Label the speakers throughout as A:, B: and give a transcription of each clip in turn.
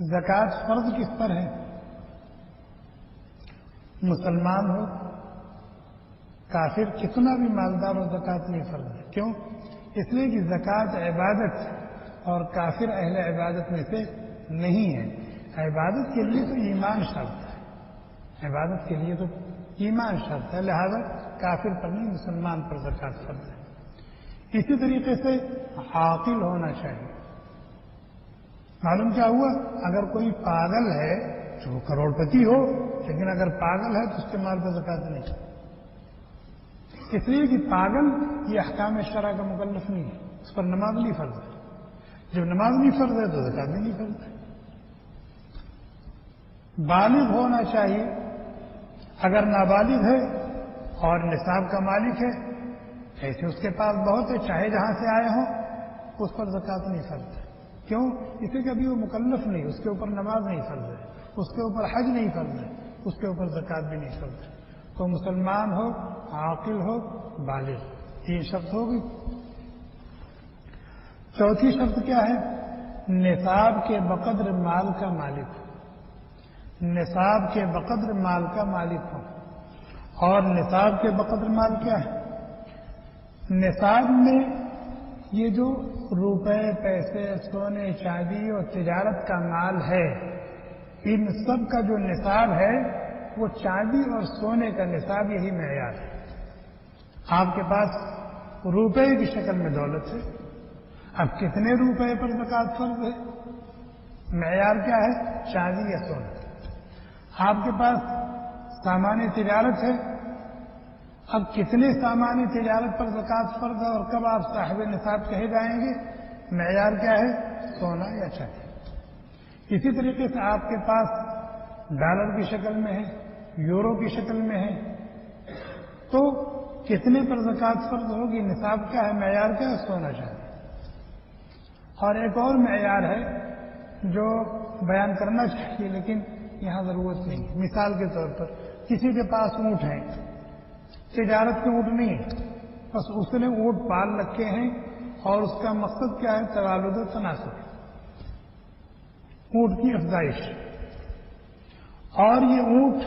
A: زکوٰۃ فرض کس پر ہے؟ مسلمان ہو کافر کتنا بھی مالدار ہو زکوٰۃ نہیں فرض ہے. کیوں؟ اس لیے کہ زکوٰۃ عبادت ہے اور کافر اہل عبادت میں سے نہیں ہے. عبادت کے لیے تو ایمان شرط ہے، عبادت کے لیے تو ایمان شرط ہے، لہذا کافر پر نہیں مسلمان پر زکوٰۃ فرض ہے. اسی طریقے سے عاقل ہونا چاہیے. معلوم کیا ہوا؟ اگر کوئی پاگل ہے جو کروڑ پتی ہو لیکن اگر پاگل ہے تو اس کے مال پر زکوٰۃ نہیں، اس لیے کہ پاگل یہ احکام شرع کا مکلف نہیں ہے، اس پر نماز نہیں فرض ہے. جب نماز نہیں فرض ہے تو زکوٰۃ بھی نہیں فرض ہے. بالغ ہونا چاہیے. اگر نابالغ ہے اور نصاب کا مالک ہے، ایسے اس کے پاس بہت ہے چاہے جہاں سے آئے ہوں، اس پر زکوٰۃ نہیں فرض ہے. کیوں؟ اسے کبھی وہ مکلف نہیں، اس کے اوپر نماز نہیں فرض ہے، اس کے اوپر حج نہیں فرض ہے، اس کے اوپر زکوٰۃ بھی نہیں فرض ہے. تو مسلمان ہو، عاقل ہو، بالغ، تین شرط ہوگی. چوتھی شرط کیا ہے؟ نصاب کے بقدر مال کا مالک ہو. نصاب کے بقدر مال کا مالک ہو. اور نصاب کے بقدر مال کیا ہے؟ نصاب میں یہ جو روپے، پیسے، سونے، چاندی اور تجارت کا مال ہے، ان سب کا جو نصاب ہے وہ چاندی اور سونے کا نصاب یہی معیار ہے. آپ کے پاس روپے کی شکل میں دولت ہے، اب کتنے روپے پر زکوٰۃ فرض ہے؟ معیار کیا ہے؟ چاندی یا سونا. آپ کے پاس سامان تجارت ہے، اب کتنے سامان تجارت پر زکوٰۃ فرض ہے اور کب آپ صاحب نصاب کہے جائیں گے؟ معیار کیا ہے؟ سونا یا چاندی. اسی طریقے سے آپ کے پاس ڈالر کی شکل میں ہے، یورو کی شکل میں ہے، تو کتنے پر زکوٰۃ فرض ہوگی؟ نصاب کیا ہے؟ معیار کیا ہے؟ سونا چاندی. اور ایک اور معیار ہے جو بیان کرنا چاہیے لیکن یہاں ضرورت نہیں. مثال کے طور پر کسی کے پاس اونٹ ہیں، تجارت کے اونٹ نہیں ہے، بس اس نے اونٹ پال رکھے ہیں اور اس کا مقصد کیا ہے؟ توالد و تناسل، اونٹ کی افزائش. اور یہ اونٹ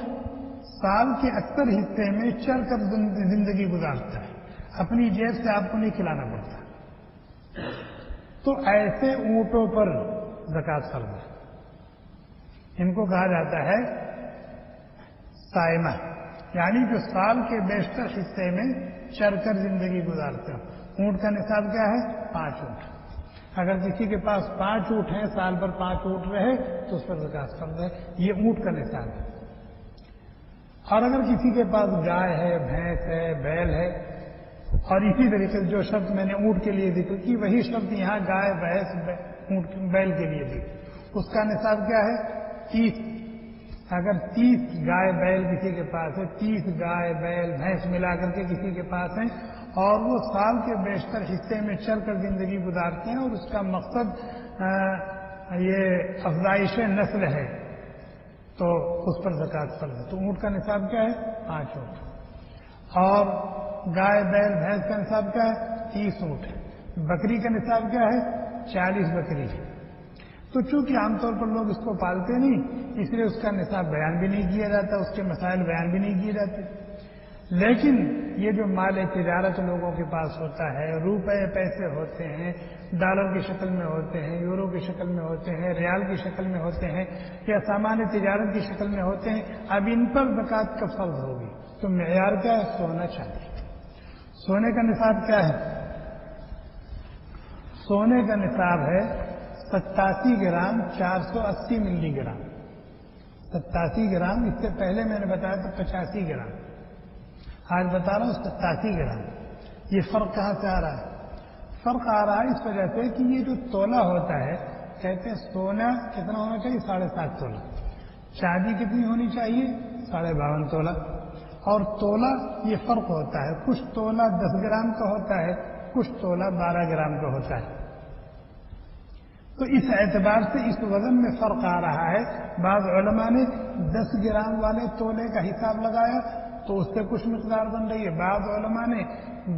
A: سال کے اکثر حصے میں چر کر زندگی گزارتا ہے، اپنی جیب سے آپ کو نہیں کھلانا پڑتا. تو ایسے اونٹوں پر زکوٰۃ فرض ہے. ان کو کہا جاتا ہے سائمہ، یعنی جو سال کے بیشتر حصے میں چر کر زندگی گزارتے ہو. اونٹ کا نصاب کیا ہے؟ 5 اونٹ. اگر کسی کے پاس 5 اونٹ ہیں، سال پر 5 اونٹ رہے تو اس پر زکوٰۃ فرض ہے. یہ اونٹ کا نصاب ہے. اور اگر کسی کے پاس گائے ہے، بھینس ہے، بیل ہے، اور اسی طریقے سے جو شرط میں نے اونٹ کے لیے ذکر کی وہی شرط یہاں گائے، بھینس، اونٹ، بیل کے لیے دی. اس کا نصاب کیا ہے؟ 30. اگر 30 گائے بیل کسی کے پاس ہے، 30 گائے بیل بھینس ملا کر کے کسی کے پاس ہیں اور وہ سال کے بیشتر حصے میں چر کر زندگی گزارتے ہیں اور اس کا مقصد یہ افزائش نسل ہے، تو اس پر زکوٰۃ فرض ہے. تو اونٹ کا نصاب کیا ہے؟ 5 اونٹ. اور گائے بیل بھینس کا نصاب کیا ہے؟ 30 اونٹ. بکری کا نصاب کیا ہے؟ 40 بکری. تو چونکہ عام طور پر لوگ اس کو پالتے نہیں، اس لیے اس کا نصاب بیان بھی نہیں کیا جاتا، اس کے مسائل بیان بھی نہیں کیے جاتے. لیکن یہ جو مال تجارت لوگوں کے پاس ہوتا ہے، روپے پیسے ہوتے ہیں، ڈالر کی شکل میں ہوتے ہیں، یورو کی شکل میں ہوتے ہیں، ریال کی شکل میں ہوتے ہیں، یا سامان تجارت کی شکل میں ہوتے ہیں، اب ان پر زکوٰۃ کا فرض ہوگی. تو معیار کیا ہے؟ سونا چاندی. سونے کا نصاب کیا ہے؟ سونے کا نصاب ہے 87 گرام 480 ملی گرام. 87 گرام، اس سے پہلے میں نے بتایا تھا 85 گرام، آج بتا رہا ہوں 87 گرام. یہ فرق کہاں سے آ رہا ہے؟ فرق آ رہا ہے اس وجہ سے کہ یہ جو تولہ ہوتا ہے، کہتے ہیں سونا کتنا ہونا چاہیے؟ 7.5 تولہ. چاندی کتنی ہونی چاہیے؟ 52.5 تولہ. اور تولہ یہ فرق ہوتا ہے، کچھ تولہ 10 گرام کا ہوتا ہے، کچھ تولہ 12 گرام کا ہوتا ہے. تو اس اعتبار سے اس وزن میں فرق آ رہا ہے. بعض علماء نے 10 گرام والے تولے کا حساب لگایا تو اس سے کچھ مقدار بن رہی ہے، بعض علماء نے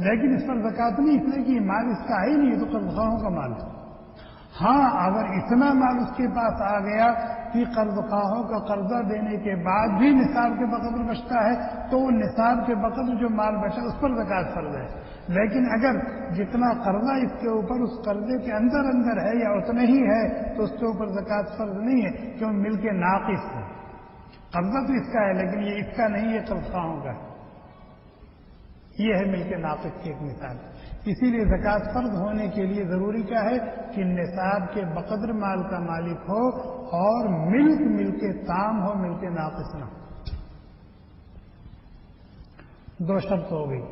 A: لیکن اس پر زکات نہیں، اس لیے کہ یہ مال اس کا ہے ہی نہیں، یہ تو قرض خواہوں کا مال ہے۔ ہاں اگر اتنا مال اس کے پاس آ گیا کہ قرض خواہوں کا قرضہ دینے کے بعد بھی نصاب کے بقدر بچتا ہے تو وہ نصاب کے بقدر جو مال بچا اس پر زکات فرض ہے۔ لیکن اگر جتنا قرضہ اس کے اوپر اس قرضے کے اندر ہے یا اتنا ہی ہے تو اس کے اوپر زکات فرض نہیں ہے، کیوں؟ مل کے ناقص ہے۔ قرضہ تو اس کا ہے لیکن یہ اس کا نہیں، یہ قرض خواہوں کا ہے۔ یہ ہے مل کے ناقص کی ایک مثال۔ اسی لیے زکات فرض ہونے کے لیے ضروری کیا ہے کہ نصاب کے بقدر مال کا مالک ہو اور مل کے تام ہو، مل کے ناقص نہ ہو۔ دو شرط ہو گئی۔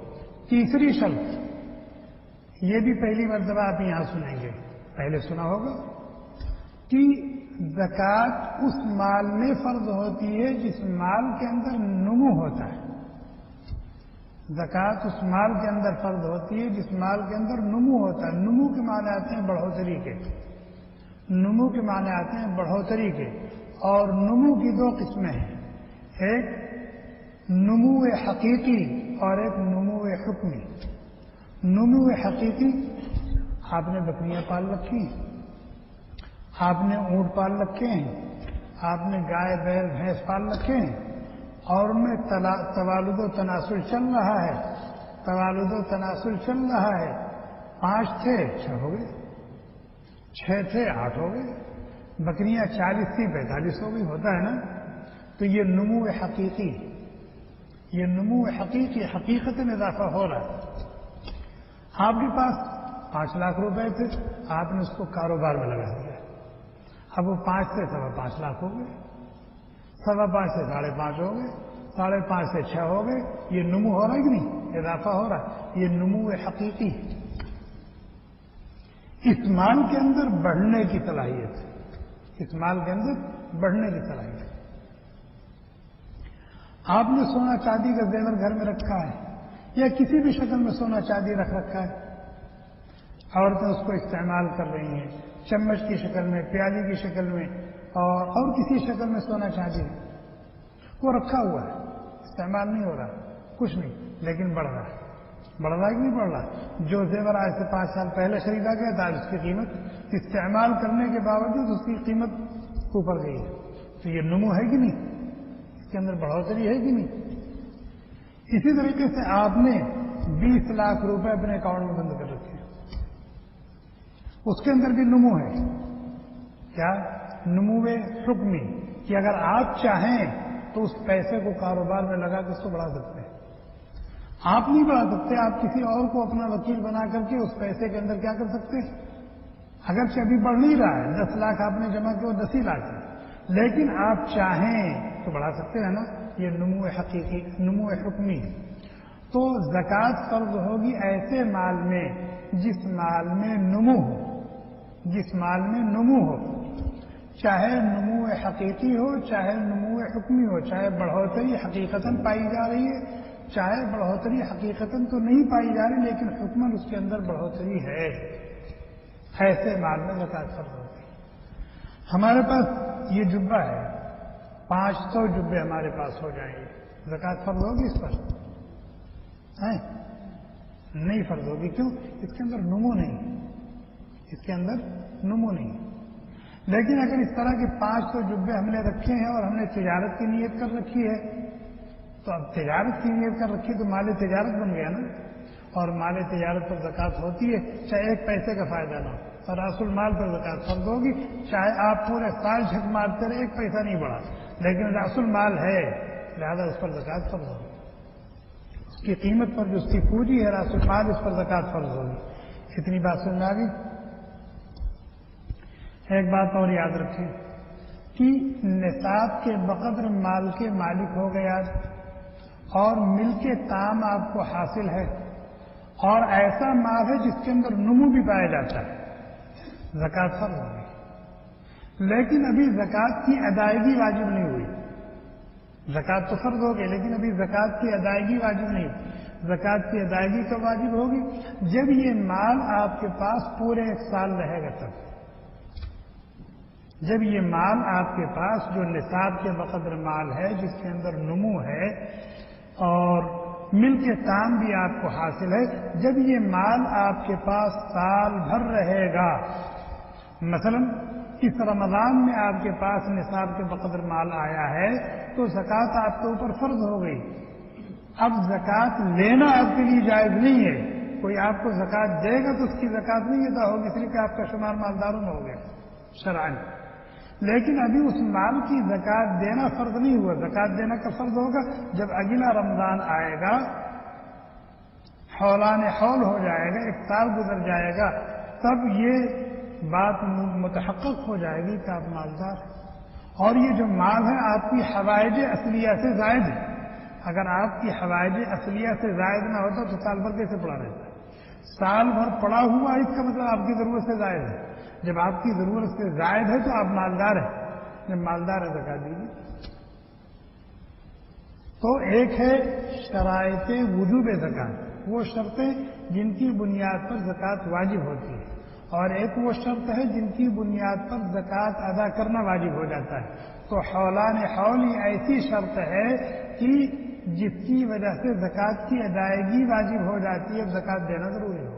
A: تیسری شرط یہ بھی پہلی مرتبہ آپ یہاں سنیں گے، پہلے سنا ہوگا کہ زکات اس مال میں فرض ہوتی ہے جس مال کے اندر نمو ہوتا ہے۔ زکات اس مال کے اندر فرض ہوتی ہے جس مال کے اندر نمو ہوتا ہے۔ نمو کے معنی آتے ہیں بڑھوتری کے، نمو کے معنی آتے ہیں بڑھوتری کے، اور نمو کی دو قسمیں ہیں، ایک نمو حقیقی اور ایک نمو حکمی۔ نمو حقیقی، آپ نے بکریاں پال رکھی ہیں، آپ نے اونٹ پال رکھے ہیں، آپ نے گائے بیل بھینس پال رکھے ہیں اور ان میں توالد و تناسل چل رہا ہے، توالد و تناسل چل رہا ہے، 5 تھے 6 ہو گئے، 6 تھے 8 ہو گئے، بکریاں 40 تھی 45 ہو گئی، ہوتا ہے نا؟ تو یہ نمو حقیقی، یہ نمو حقیقی، حقیقت میں اضافہ ہو رہا ہے۔ آپ کے پاس 5 لاکھ روپے تھے، آپ نے اس کو کاروبار میں لگا دیا، اب وہ 5 سے 5.25 لاکھ ہو گئے، 5.25 سے 5.5 ہو گئے، 5.5 سے 6 ہو گئے۔ یہ نمو ہو رہا ہے کہ نہیں؟ اضافہ ہو رہا ہے، یہ نمو حقیقی ہے۔ اس مال کے اندر بڑھنے کی صلاحیت ہے، اس مال کے اندر بڑھنے کی صلاحیت ہے۔ آپ نے سونا چاندی کا زیور گھر میں رکھا ہے یا کسی بھی شکل میں سونا چاندی رکھ رکھا ہے، عورتیں اس کو استعمال کر رہی ہیں، چمچ کی شکل میں، پیالی کی شکل میں اور کسی شکل میں سونا چاندی ہے، وہ رکھا ہوا ہے، استعمال نہیں ہو رہا، کچھ نہیں، لیکن بڑھ رہا ہے، بڑھ رہا ہے کہ نہیں بڑھ رہا؟ جو زیور آج سے 5 سال پہلے خریدا گیا تھا اس کی قیمت استعمال کرنے کے باوجود اس کی قیمت اوپر گئی ہے، تو یہ نمو ہے کہ نہیں؟ اس کے اندر بڑھوتری ہے کہ نہیں؟ اسی طریقے سے آپ نے 20 لاکھ روپے اپنے اکاؤنٹ میں بند کر رکھے، اس کے اندر بھی نمو ہے، کیا؟ نمو حکمی، کہ اگر آپ چاہیں تو اس پیسے کو کاروبار میں لگا کے اس کو بڑھا سکتے ہیں۔ آپ نہیں بڑھا سکتے، آپ کسی اور کو اپنا وکیل بنا کر کے اس پیسے کے اندر کیا کر سکتے ہیں؟ اگرچہ ابھی بڑھ نہیں رہا ہے، 10 لاکھ آپ نے جمع کیا، 10 ہی لاکھ ہے، لیکن آپ چاہیں تو بڑھا سکتے ہیں نا؟ یہ نمو حقیقی، نمو حکمی۔ تو زکات فرض ہوگی ایسے مال میں جس مال میں نمو ہو، جس مال میں نمو ہو، چاہے نمو حقیقی ہو چاہے نمو حکمی ہو، چاہے بڑھوتری حقیقتاً پائی جا رہی ہے چاہے بڑھوتری حقیقتاً تو نہیں پائی جا رہی لیکن حکماً اس کے اندر بڑھوتری ہے، ایسے مال میں زکات فرض ہوتی ہے۔ ہمارے پاس یہ جبہ ہے، 500 جبے ہمارے پاس ہو جائیں گے، زکات فرض ہوگی اس پر؟ نہیں فرض ہوگی، کیوں؟ اس کے اندر نمو نہیں، اس کے اندر نمو نہیں۔ لیکن اگر اس طرح کے 500 جبے ہم نے رکھے ہیں اور ہم نے تجارت کی نیت کر رکھی ہے تو اب تجارت کی نیت کر رکھی تو مال تجارت بن گیا نا، اور مال تجارت پر زکات ہوتی ہے چاہے 1 پیسے کا فائدہ نہ ہو، اور راس المال پر زکات فرض ہوگی چاہے آپ پورے سال جھک مارتے رہے 1 پیسہ نہیں بڑھا، لیکن راس المال ہے لہذا اس پر زکات فرض ہوگی، اس کی قیمت پر جو اس کی پونجی ہے راس المال اس پر زکات فرض ہوگی۔ اتنی بات سمجھ آ گئی؟ ایک بات اور یاد رکھیں کہ نصاب کے بقدر مال کے مالک ہو گیا اور مل کے تام آپ کو حاصل ہے اور ایسا مال ہے جس کے اندر نمو بھی پایا جاتا ہے، زکات فرض ہوگی، لیکن ابھی زکات کی ادائیگی واجب نہیں ہوئی۔ زکات تو فرض ہو گئی لیکن ابھی زکات کی ادائیگی واجب نہیں ہوئی۔ زکات کی ادائیگی کب واجب ہوگی؟ جب یہ مال آپ کے پاس پورے 1 سال رہے گا تب، جب یہ مال آپ کے پاس جو نصاب کے بقدر مال ہے جس کے اندر نمو ہے اور مل کے کام بھی آپ کو حاصل ہے. جب یہ مال آپ کے پاس سال بھر رہے گا، مثلا اس رمضان میں آپ کے پاس نصاب کے بقدر مال آیا ہے تو زکوٰۃ آپ کے اوپر فرض ہو گئی. اب زکوٰۃ لینا آپ کے لیے جائز نہیں ہے. کوئی آپ کو زکوٰۃ دے گا تو اس کی زکوٰۃ نہیں ادا ہوگی، اس لیے کہ آپ کا شمار مالداروں میں ہو گیا شرعاً. لیکن ابھی اس مال کی زکوٰۃ دینا فرض نہیں ہوا. زکوٰۃ دینا کا فرض ہوگا جب اگلا رمضان آئے گا، حولان حول ہو جائے گا، ایک سال گزر جائے گا، تب یہ بات متحقق ہو جائے گی کہ آپ مالدار ہیں. اور یہ جو مال ہے آپ کی حوائج اصلیہ سے زائد ہے. اگر آپ کی حوائج اصلیہ سے زائد نہ ہوتا تو سال بھر کیسے پڑا رہتا؟ سال بھر پڑا ہوا اس کا مطلب آپ کی ضرورت سے زائد ہے. جب آپ کی ضرورت سے زائد ہے تو آپ مالدار ہیں. جب مالدار ہے زکوٰۃ دیجیے. تو ایک ہے شرائط وجوب زکوٰۃ، وہ شرطیں جن کی بنیاد پر زکوٰۃ واجب ہوتی ہے، اور ایک وہ شرط ہے جن کی بنیاد پر زکوٰۃ ادا کرنا واجب ہو جاتا ہے. تو حولان حول یہ ایسی شرط ہے کہ جس کی وجہ سے زکوٰۃ کی ادائیگی واجب ہو جاتی ہے، زکوٰۃ دینا ضروری ہو.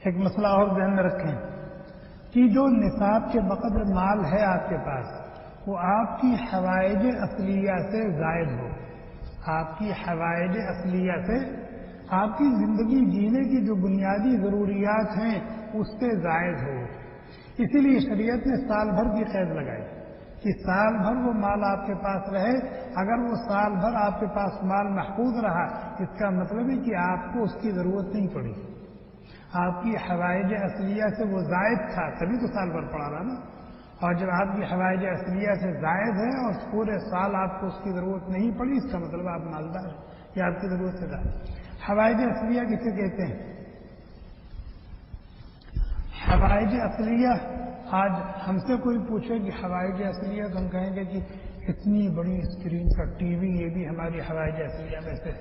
A: ایک مسئلہ اور ذہن میں رکھیں کہ جو نصاب کے بقدر مال ہے آپ کے پاس، وہ آپ کی حوائج اصلیہ سے زائد ہو. آپ کی حوائج اصلیہ سے، آپ کی زندگی جینے کی جو بنیادی ضروریات ہیں اس سے زائد ہو. اسی لیے شریعت نے سال بھر کی قید لگائی کہ سال بھر وہ مال آپ کے پاس رہے. اگر وہ سال بھر آپ کے پاس مال محفوظ رہا، اس کا مطلب ہے کہ آپ کو اس کی ضرورت نہیں پڑی. آپ کی حوائج اصلیہ سے وہ زائد تھا، تبھی تو سال بھر پڑا رہا نا. اور جب آپ کی حوائج اصلیہ سے زائد ہے اور پورے سال آپ کو اس کی ضرورت نہیں پڑی، اس کا مطلب آپ مالدار ہیں، یہ آپ کی ضرورت سے زائد. حوائج اصلیہ کسے کہتے ہیں؟ حوائج اصلیہ، آج ہم سے کوئی پوچھے کہ حوائج اصلیہ تو ہم کہیں گے کہ اتنی بڑی اسکرین کا ٹی وی، یہ بھی ہماری حوائج اصلیہ میں سے.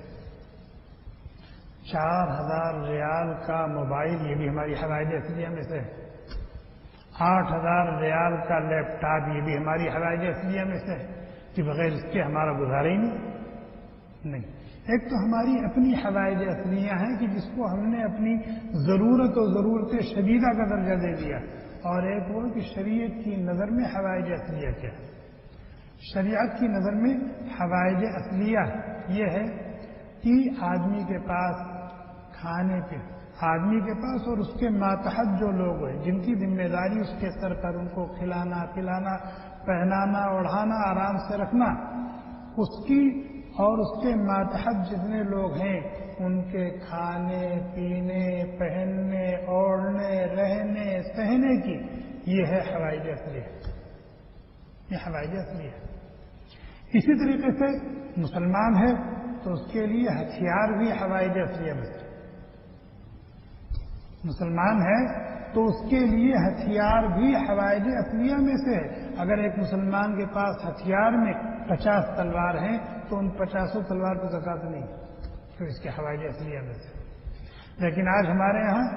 A: 4000 ریال کا موبائل، یہ بھی ہماری حوائج اصلیہ میں سے. 8000 ریال کا لیپ ٹاپ، یہ بھی ہماری حوائج اصلیہ میں سے، کہ بغیر اس کے ہمارا گزارا ہی نہیں. ایک تو ہماری اپنی حوائج اصلیہ ہیں کہ جس کو ہم نے اپنی ضرورت و ضرورت شدیدہ کا درجہ دے دیا، اور ایک وہ کہ شریعت کی نظر میں حوائج اصلیہ کیا ہے. شریعت کی نظر میں حوائج اصلیہ یہ ہے کہ آدمی کے پاس کھانے پہ، آدمی کے پاس اور اس کے ماتحت جو لوگ ہیں جن کی ذمہ داری اس کے سر پر، ان کو کھلانا پلانا، پہنانا اوڑھانا، آرام سے رکھنا، اس کی اور اس کے ماتحت جتنے لوگ ہیں ان کے کھانے پینے، پہننے، اوڑھنے، رہنے سہنے کی، یہ ہے حوائج اصلیہ. یہ حوائج اصلیہ ہے. اسی طریقے سے مسلمان ہے تو اس کے لیے ہتھیار بھی حوائج اصلیہ میں سے. مسلمان ہے تو اس کے لیے ہتھیار بھی حوائج اصلیہ میں سے ہے. اگر ایک مسلمان کے پاس ہتھیار میں 50 تلوار ہیں تو ان 50 تلوار کو زکوٰۃ نہیں، تو اس کے حوائج اصلیہ میں سے. لیکن آج ہمارے یہاں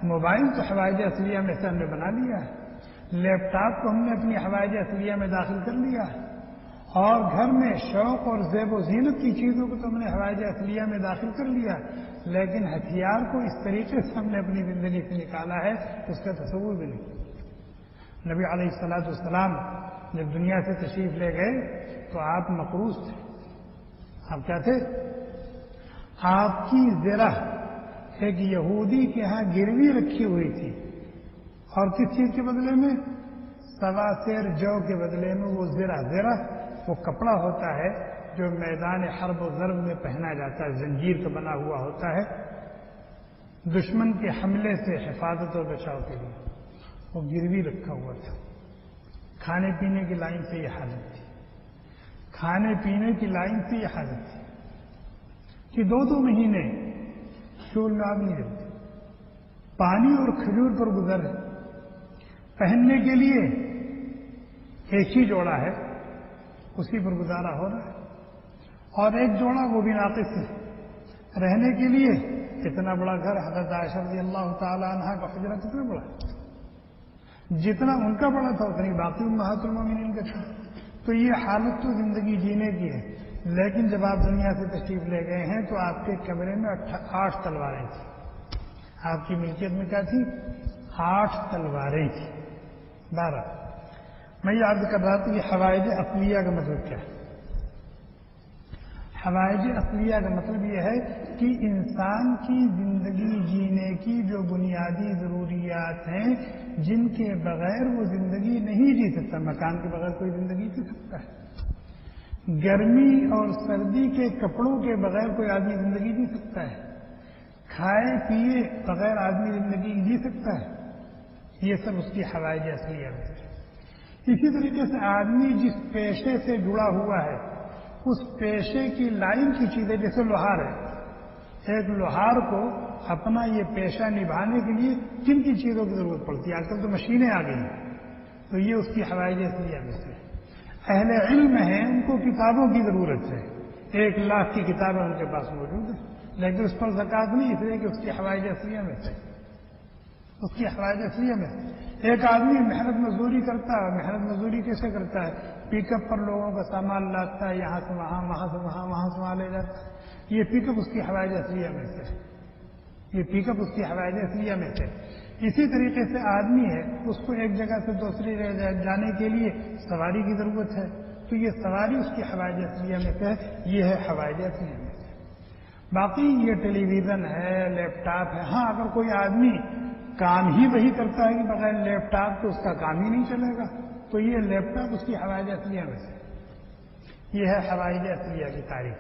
A: موبائل تو حوائج اصلیہ میں سے ہم نے بنا لیا ہے، لیپ ٹاپ کو ہم نے اپنی حوائج اصلیہ میں داخل کر لیا ہے، اور گھر میں شوق اور زیب و زینت کی چیزوں کو تو ہم نے حوائج اصلیہ میں داخل کر لیا ہے. لیکن ہتھیار کو اس طریقے سے ہم نے اپنی زندگی سے نکالا ہے کہ اس کا تصور بھی نہیں. نبی علیہ الصلوۃ والسلام جب دنیا سے تشریف لے گئے تو آپ مقروض تھے. آپ کیا تھے؟ آپ کی زرہ ایک یہودی کے ہاں گروی رکھی ہوئی تھی، اور کس چیز کے بدلے میں؟ 1.25 سیر جو کے بدلے میں. وہ زرہ وہ کپڑا ہوتا ہے جو میدان حرب و ضرب میں پہنا جاتا ہے، زنجیر کا بنا ہوا ہوتا ہے دشمن کے حملے سے حفاظت اور بچاؤ کے لیے. وہ گروی رکھا ہوا تھا. کھانے پینے کی لائن سے یہ حالت تھی، کھانے پینے کی لائن سے یہ حالت تھی کہ 2 مہینے شول میں آگ نہیں جلتی، پانی اور کھجور پر گزر ہے. پہننے کے لیے ایک ہی جوڑا ہے، اسی پر گزارا ہو رہا ہے، اور ایک جوڑا وہ بھی ناقص ہے. رہنے کے لیے اتنا بڑا گھر، حضرت عائشہ رضی اللہ تعالی عنہا کا حجرہ کتنا بڑا ہے، جتنا ان کا بڑا تھا اتنی باقی امہات المومنین کا تھا. تو یہ حالت تو زندگی جینے کی ہے. لیکن جب آپ دنیا سے تشریف لے گئے ہیں تو آپ کے کمرے میں 8 تلواریں تھیں. آپ کی ملکیت میں کیا تھی؟ 8 تلواریں تھیں. 12. میں یہ عرض کر رہا تھا کہ حوائج اصلیہ کا مطلب کیا ہے؟ حوائج اصلیہ کا مطلب یہ ہے کہ انسان کی زندگی جینے کی جو بنیادی ضروریات ہیں جن کے بغیر وہ زندگی نہیں جی سکتا. مکان کے بغیر کوئی زندگی جی سکتا ہے؟ گرمی اور سردی کے کپڑوں کے بغیر کوئی آدمی زندگی جی سکتا ہے؟ کھائے پیے بغیر آدمی زندگی جی سکتا ہے؟ یہ سب اس کی حوائج اصلیہ ہے. اسی طریقے سے آدمی جس پیشے سے جڑا ہوا ہے اس پیشے کی لائن کی چیزیں، جیسے لوہار ہے، ایک لوہار کو اپنا یہ پیشہ نبھانے کے لیے کن کن چیزوں کی ضرورت پڑتی ہے؟ آج کل تو مشینیں آ گئی ہیں. تو یہ اس کی حوائج اصلیہ میں سے. اہل علم ہیں، ان کو کتابوں کی ضرورت ہے. 1,00,000 کی کتابیں ان کے پاس موجود ہیں، لیکن اس پر زکوٰۃ نہیں، اس لیے کہ اس کی حوائج اصلیہ میں سے. اس کی حوائج اصلیہ میں ایک آدمی محنت مزدوری کرتا ہے. محنت مزدوری کیسے کرتا ہے؟ پک اپ پر لوگوں کا سامان لاتا ہے، یہاں سے وہاں، وہاں سے وہاں، وہاں سے وہاں لے جاتا ہے. یہ پک اپ اس کی حوائج اصلیہ میں سے. یہ پک اپ اس کی حوائج اصلیہ میں سے. اسی طریقے سے آدمی ہے، اس کو ایک جگہ سے دوسری جگہ جانے کے لیے سواری کی ضرورت ہے، تو یہ سواری اس کی حوائج اصلیہ میں سے ہے. یہ ہے حوائج اصلیہ میں سے. باقی یہ ٹیلی ویژن ہے، لیپ ٹاپ ہے. ہاں، اگر کوئی آدمی کام ہی وہی کرتا ہے کہ بغیر لیپ ٹاپ تو اس کا کام ہی نہیں چلے گا، تو یہ لیپ ٹاپ اس کی حوائج اصلیہ میں سے. یہ ہے حوائج اصلیہ کی تعریف.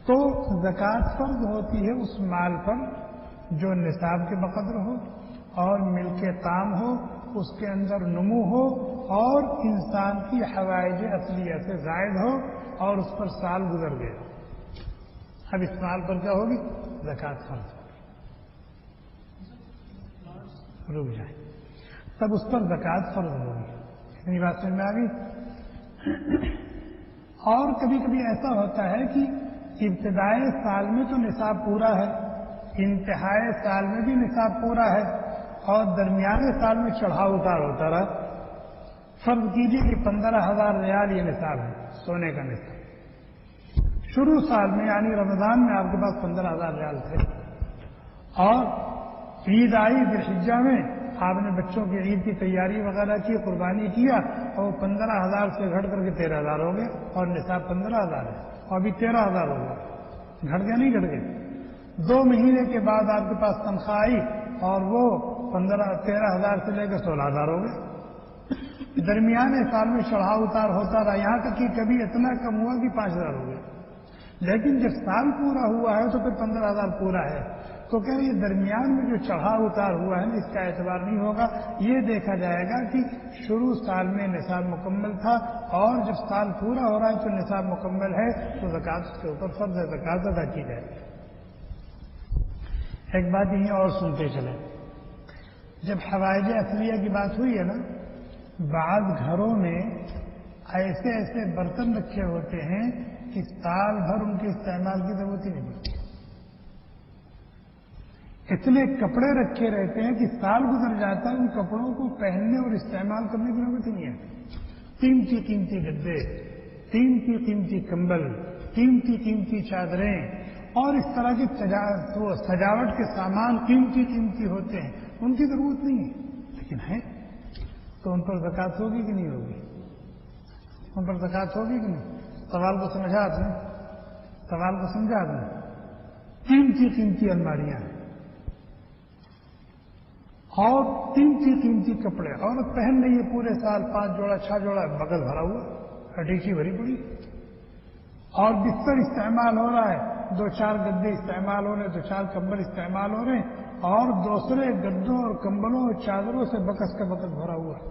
A: تو زکوٰۃ فرض ہوتی ہے اس مال پر جو نصاب کے بقدر ہو اور ملک تام ہو، اس کے اندر نمو ہو اور انسان کی حوائج اصلیہ سے زائد ہو اور اس پر سال گزر گئے. اب اس مال پر کیا ہوگی؟ زکوٰۃ فرض ہوگی. رک جائیں، تب اس پر زکوٰۃ فرض ہوگی. اتنی بات سمجھ میں آ گئی؟ اور کبھی کبھی ایسا ہوتا ہے کہ ابتدائی سال میں تو نصاب پورا ہے، انتہائی سال میں بھی نصاب پورا ہے اور درمیانے سال میں چڑھاؤ اتار ہوتا رہا. فرض کیجیے کہ 15,000 ریال یہ نصاب ہے، سونے کا نصاب. شروع سال میں یعنی رمضان میں آپ کے پاس 15,000 ریال تھے اور عید آئی ذوالحجہ میں، آپ نے بچوں کی عید کی تیاری وغیرہ کی، قربانی کیا اور 15,000 سے گھٹ کر کے 13,000 ہو گئے اور نصاب 15,000 ہے اور ابھی 13,000 ہو گیا. گھٹ گئے نہیں گھٹ گئے؟ 2 مہینے کے بعد آپ کے پاس تنخواہ آئی اور وہ 13,000 سے لے کے 16,000 ہو گئے. درمیانے سال میں چڑھاؤ اتار ہوتا رہا، یہاں تک کہ کبھی اتنا کم ہوا کہ 5,000 ہو گئے. لیکن جب سال پورا ہوا ہے تو پھر 15,000 پورا ہے. تو کہہ رہے درمیان میں جو چڑھاؤ اتار ہوا ہے اس کا اعتبار نہیں ہوگا. یہ دیکھا جائے گا کہ شروع سال میں نصاب مکمل تھا اور جب سال پورا ہو رہا ہے تو نصاب مکمل ہے تو زکوٰۃ اس کے اوپر فرض ہے، زکوٰۃ ادا کی جائے گی. ایک بات یہیں اور سنتے چلیں، جب حوائج اصلیہ کی بات ہوئی ہے نا، بعض گھروں میں ایسے ایسے برتن رکھے ہوتے ہیں کہ سال بھر ان کے استعمال کی ضرورت ہی نہیں پڑتی. اتنے کپڑے رکھے رہتے ہیں کہ سال گزر جاتا ہے ان کپڑوں کو پہننے اور استعمال کرنے کی ضرورت ہی نہیں ہے. قیمتی قیمتی گدے، قیمتی قیمتی کمبل، قیمتی قیمتی چادریں اور اس طرح کی سجاوٹ کے سامان قیمتی قیمتی ہوتے ہیں، ان کی ضرورت نہیں ہے لیکن ہے. تو ان پر زکوٰۃ ہوگی کہ نہیں ہوگی؟ ان پر زکوٰۃ ہوگی کہ نہیں؟ سوال کو سمجھا آپ نے؟ سوال کو سمجھا آپ نے؟ قیمتی قیمتی الماریاں ہیں اور قیمتی قیمتی کپڑے، عورت پہن رہی ہے پورے سال 5 جوڑا 6 جوڑا بغل بھرا ہوا، اٹیچی بھری پڑی اور بستر استعمال ہو رہا ہے، 2-4 گدے استعمال ہو رہے ہیں، 2-4 کمبل استعمال ہو رہے ہیں اور دوسرے گدوں اور کمبلوں اور چادروں سے بکس کا بکس بھرا ہوا ہے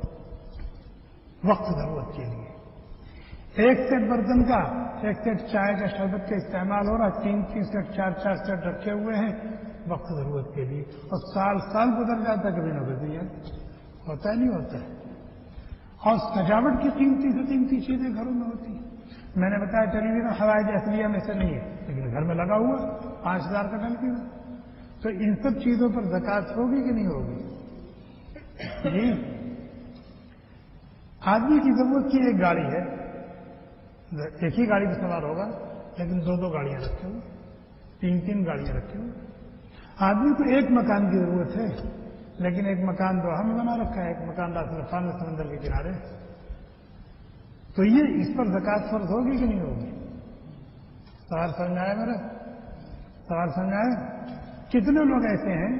A: وقت ضرورت کے لیے. ایک سیٹ برتن کا، ایک سیٹ چائے کا شربت کا استعمال ہو رہا ہے، 3 سیٹ 4 سیٹ رکھے ہوئے ہیں وقت ضرورت کے لیے اور سال گزر جاتا ہے، کبھی نوبت نہیں آتی. ہوتا ہے نہیں ہوتا ہے. اور سجاوٹ کی قیمتی سے قیمتی چیزیں گھروں میں ہوتی ہیں. میں نے بتایا ٹیلی ویژن حوائج اصلیہ میں سے نہیں ہے لیکن گھر میں لگا ہوا 5,000 کا ٹیلی ویژن. تو ان سب چیزوں پر زکوٰۃ ہوگی کہ نہیں ہوگی؟ جی. آدمی کی ضرورت کی ایک گاڑی ہے، ایک ہی گاڑی پہ سوار ہوگا لیکن 2 گاڑیاں رکھے ہوئے، 3 گاڑیاں رکھے ہوئے. آدمی کو ایک مکان کی ضرورت ہے، لیکن ایک مکان دوحہ میں بنا رکھا ہے، ایک مکان راس العرفان میں سمندر کے کنارے. تو یہ اس پر زکوٰۃ فرض ہوگی کہ نہیں ہوگی؟ سوال سمجھ آیا میرا؟ سوال سمجھ آیا؟ کتنے لوگ ایسے ہیں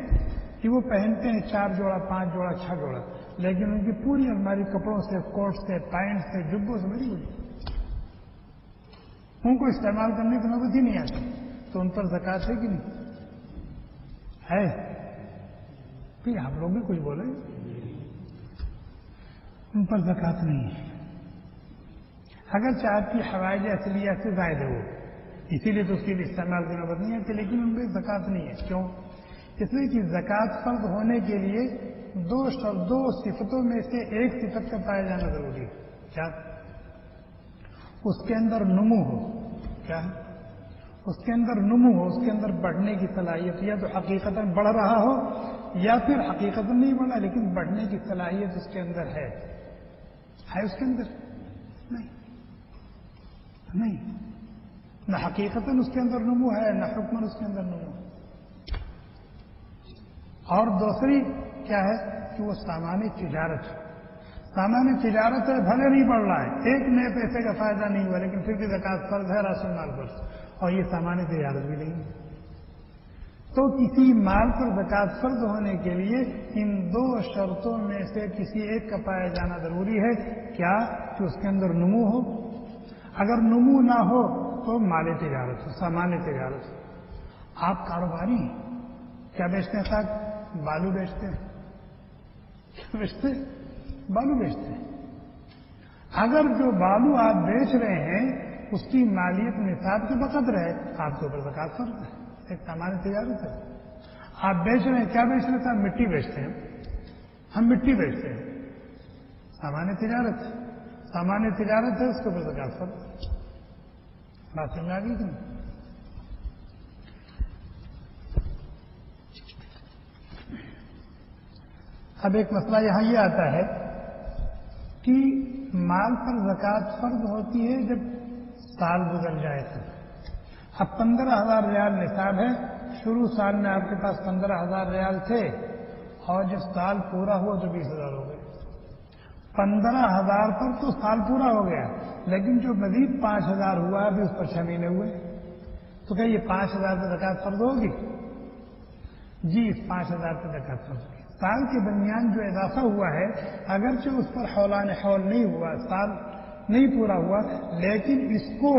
A: کہ وہ پہنتے ہیں 4 جوڑا 5 جوڑا 6 جوڑا، لیکن ان کی پوری الماری کپڑوں سے، کوٹ سے، پینٹ سے، جبوں سے بھری ہوئی، ان کو استعمال کرنے کی نوبت ہی نہیں آتی. تو ان پر زکوٰۃ ہے کہ نہیں ہے؟ پھر آپ لوگ بھی کچھ بولیں. ان پر زکوٰۃ نہیں ہے. اگر چاہتی حوائج اصلیہ سے زائد ہے وہ، اسی لیے تو اس کے لیے استعمال کی نوبت نہیں آتی، لیکن ان میں زکوٰۃ نہیں ہے. کیوں؟ اس لیے کہ زکوٰۃ فرض ہونے کے لیے 2 صفتوں میں سے ایک صفت کا پایا جانا ضروری ہے. کیا؟ اس کے اندر نمو ہو. کیا؟ اس کے اندر نمو ہو، اس کے اندر بڑھنے کی صلاحیت، یا تو حقیقتاً بڑھ رہا ہو یا پھر حقیقتاً نہیں بڑھا لیکن بڑھنے کی صلاحیت اس کے اندر ہے اس کے اندر؟ نہیں، نہ حقیقتاً اس کے اندر نمو ہے، نہ حکماً اس کے اندر نمو ہے. اور دوسری کیا ہے کہ وہ سامان تجارت ہے. سامان تجارت ہے، بھلے نہیں بڑھ رہا ہے، 1 نئے پیسے کا فائدہ نہیں ہوا، لیکن پھر بھی زکوٰۃ فرض ہے راس المال پر، اور یہ سامان تجارت بھی نہیں ہے. تو کسی مال پر زکوٰۃ فرض ہونے کے لیے ان 2 شرطوں میں سے کسی ایک کا پایا جانا ضروری ہے. کیا؟ کہ اس کے اندر نمو ہو. اگر نمو نہ ہو تو مال تجارت ہو، سامان تجارت ہو. آپ کاروباری ہیں، کیا بیچتے ہیں؟ صاحب بالو بیچتے ہیں. کیا بیچتے ہیں؟ بالو بیچتے ہیں. اگر جو بالو آپ بیچ رہے ہیں اس کی مالیت نصاب کے بقدر ہے، آپ کے اوپر زکوٰۃ فرض ہے. ایک سامان تجارت ہے. آپ بیچ رہے ہیں، کیا بیچ رہے ہیں؟ مٹی بیچتے ہیں. ہم مٹی بیچتے ہیں، سامان تجارت ہے. سامان تجارت ہے، اس کے اوپر زکوٰۃ فرض. بات سمجھ آ گئی کہ نہیں؟ اب ایک مسئلہ یہاں یہ آتا ہے کہ مال پر زکوٰۃ فرض ہوتی ہے جب سال گزر جائے تو. اب 15,000 ریال نصاب ہے، شروع سال میں آپ کے پاس 15,000 ریال تھے، اور جب سال پورا ہوا تو 20,000 ہو گئے. 15,000 پر تو سال پورا ہو گیا، لیکن جو مزید 5,000 ہوا ابھی اس پر 6 مہینے ہوئے، تو کیا یہ 5,000 پہ زکوٰۃ فرض ہوگی؟ جی، اس 5,000 پہ زکوٰۃ فرض ہوگی. سال کے درمیان جو اضافہ ہوا ہے، اگرچہ اس پر حولان حول نہیں ہوا، سال نہیں پورا ہوا، لیکن اس کو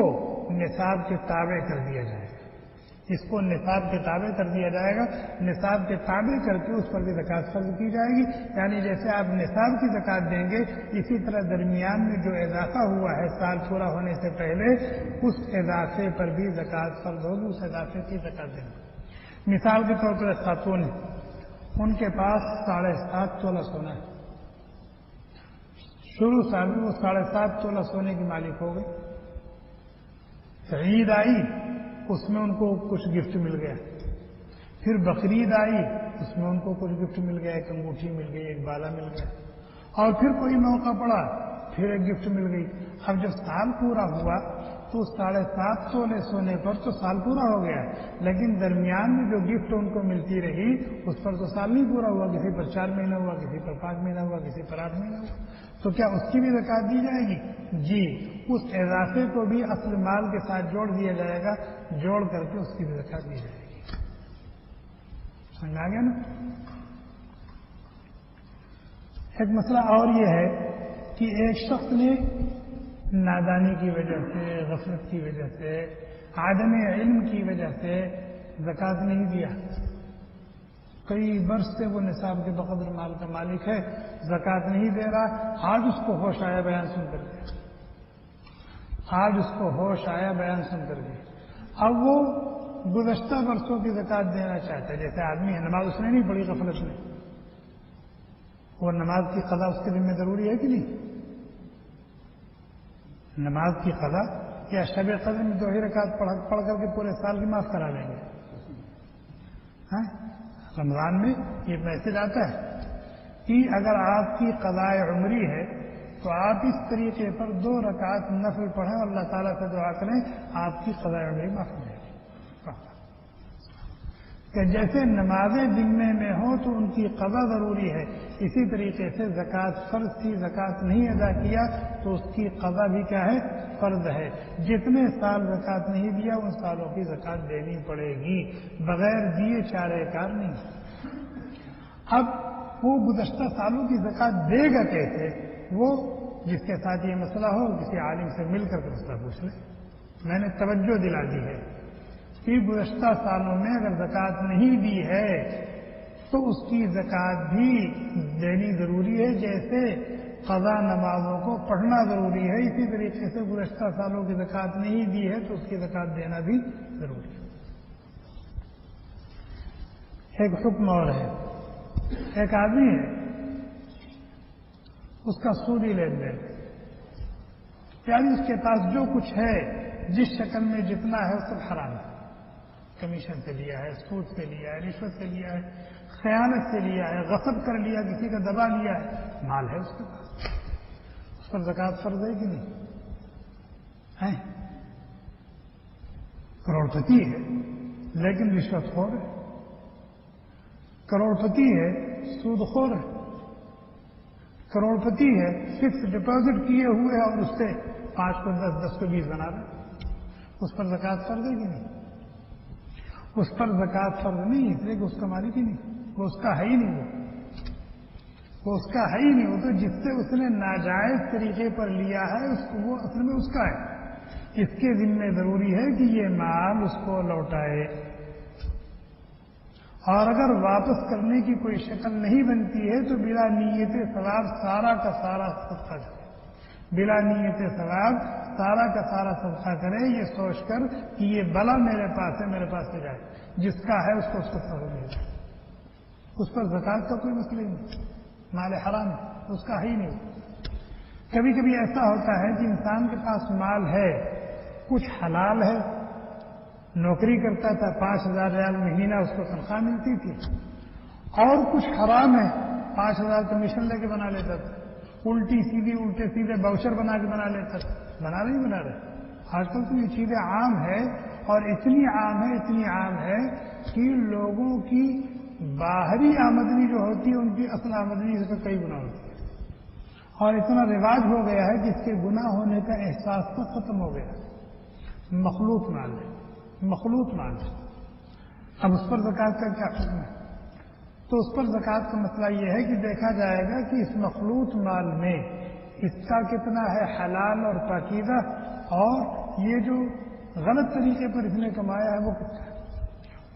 A: نصاب کے تابع کر دیا جائے گا. اس کو نصاب کے تابع کر دیا جائے گا. نصاب کے تابع کر کے اس پر بھی زکوٰۃ فرض کی جائے گی. یعنی جیسے آپ نصاب کی زکوٰۃ دیں گے، اسی طرح درمیان میں جو اضافہ ہوا ہے سال پورا ہونے سے پہلے، اس اضافے پر بھی زکوٰۃ فرض ہوگی. اس اضافے کی زکوٰۃ دیں گے. مثال کے طور پر خاتون ہیں، ان کے پاس 7.5 تولہ سونا ہے. شروع سال میں وہ 7.5 تولہ سونے کی مالک ہو گئی. عید آئی، اس میں ان کو کچھ گفٹ مل گیا. پھر بقرعید آئی، اس میں ان کو کچھ گفٹ مل گیا، ایک انگوٹھی مل گئی، ایک بالا مل گیا. اور پھر کوئی موقع پڑا، پھر ایک گفٹ مل گئی. اب جب سال پورا ہوا تو 7.5 تولے سونے پر تو سال پورا ہو گیا، لیکن درمیان میں جو گفٹ ان کو ملتی رہی اس پر تو سال نہیں پورا ہوا. کسی پر 4 مہینہ ہوا، کسی پر 5 مہینہ ہوا، کسی پر 8 مہینہ ہوا. تو کیا اس کی بھی زکوٰۃ دی جائے گی؟ جی، اس اضافے کو بھی اصل مال کے ساتھ جوڑ دیا جائے گا، جوڑ کر کے اس کی بھی زکوٰۃ دی جائے گی. سمجھ آ گیا نا؟ ایک مسئلہ اور یہ ہے کہ ایک شخص نے نادانی کی وجہ سے، غفلت کی وجہ سے، عدم علم کی وجہ سے زکوٰۃ نہیں دیا. کئی برس سے وہ نصاب کے بقدر مال کا مالک ہے، زکوٰۃ نہیں دے رہا. آج اس کو ہوش آیا بیان سن کر کے، آج اس کو ہوش آیا بیان سن کر کے، اب وہ گزشتہ برسوں کی زکوٰۃ دینا چاہتا ہے. جیسے آدمی ہے، نماز اس نے نہیں پڑھی غفلت میں، وہ نماز کی قضا اس کے ذمہ ضروری ہے کہ نہیں؟ نماز کی قضا یا شب قدر میں 2 ہی رکعت پڑھ کر کے پورے سال کی معاف کرا لیں گے. رمضان میں یہ میسج آتا ہے کہ اگر آپ کی قضاء عمری ہے تو آپ اس طریقے پر 2 رکعت نفل پڑھیں اور اللہ تعالیٰ سے دعا کریں آپ کی قضا بھی معاف ہو جائے گی. کہ جیسے نمازیں ذمے میں ہوں تو ان کی قضا ضروری ہے، اسی طریقے سے زکوٰۃ فرض تھی، زکوٰۃ نہیں ادا کیا تو اس کی قضا بھی کیا ہے؟ فرض ہے. جتنے سال زکوٰۃ نہیں دیا ان سالوں کی زکوٰۃ دینی پڑے گی، بغیر دیے چارہ کار نہیں. اب وہ گزشتہ سالوں کی زکوٰۃ دے گا کیسے؟ وہ جس کے ساتھ یہ مسئلہ ہو کسی عالم سے مل کر مسئلہ پوچھ لیں. میں نے توجہ دلا دی ہے کہ گزشتہ سالوں میں اگر زکوٰۃ نہیں دی ہے تو اس کی زکوٰۃ بھی دینی ضروری ہے، جیسے قضا نمازوں کو پڑھنا ضروری ہے اسی طریقے سے گزشتہ سالوں کی زکوٰۃ نہیں دی ہے تو اس کی زکوٰۃ دینا بھی ضروری ہے. ایک حکم اور ہے، ایک آدمی ہے اس کا سودی لین دین، یعنی اس کے پاس جو کچھ ہے جس شکل میں جتنا ہے وہ سب حرام ہے. کمیشن سے لیا ہے، سود سے لیا ہے، رشوت سے لیا ہے، خیانت سے لیا ہے، غصب کر لیا، کسی کا دبا لیا ہے، مال ہے اس کے پاس، اس پر زکوٰۃ فرض ہے کہ نہیں ہے؟ کروڑپتی ہے لیکن رشوت خور ہے، کروڑپتی ہے سود خور ہے، کروڑپتی ہے فکس ڈپازٹ کیے ہوئے اور اس سے 5 کو 10 10 کو 20 بنا رہے، اس پر زکوٰۃ فرض ہے کہ نہیں؟ اس پر زکوٰۃ فرض نہیں، اس لیے کہ اس کا مالک ہی نہیں، وہ اس کا ہے ہی نہیں، وہ اس کا ہے ہی نہیں. وہ تو جس سے اس نے ناجائز طریقے پر لیا ہے وہ اصل میں اس کا ہے. اس کے ذمہ ضروری ہے کہ یہ مال اس کو لوٹائے، اور اگر واپس کرنے کی کوئی شکل نہیں بنتی ہے تو بلا نیت ثواب سارا کا سارا صدقہ کرے، بلا نیت ثواب سارا کا سارا صدقہ کرے، یہ سوچ کر کہ یہ بلا میرے پاس ہے، میرے پاس سے جائے، جس کا ہے اس کو فضل مل جائے. اس پر زکوٰۃ کا کوئی مسئلہ نہیں، مال حرام ہے اس کا ہے ہی نہیں. کبھی کبھی ایسا ہوتا ہے کہ انسان کے پاس مال ہے، کچھ حلال ہے، نوکری کرتا تھا 5,000 ریال مہینہ اس کو تنخواہ ملتی تھی، اور کچھ حرام ہے 5,000 کمیشن لے کے بنا لیتا تھا، الٹی سیدھی الٹے سیدھے باؤچر بنا کے بنا لیتا تھا. بنا رہے آج کل تو یہ چیزیں عام ہے، اور اتنی عام ہے کہ لوگوں کی باہری آمدنی جو ہوتی ہے ان کی اصل آمدنی سے کئی گنا ہوتی ہے، اور اتنا رواج ہو گیا ہے کہ اس کے گناہ ہونے کا احساس تو ختم ہو گیا. مخلوط مال ہے، مخلوط مال ہے. اب اس پر زکوٰۃ کا کیا حکم ہے؟ تو اس پر زکوٰۃ کا مسئلہ یہ ہے کہ دیکھا جائے گا کہ اس مخلوط مال میں اس کا کتنا ہے حلال اور پاکیزہ، اور یہ جو غلط طریقے پر اس نے کمایا ہے وہ کتنا ہے.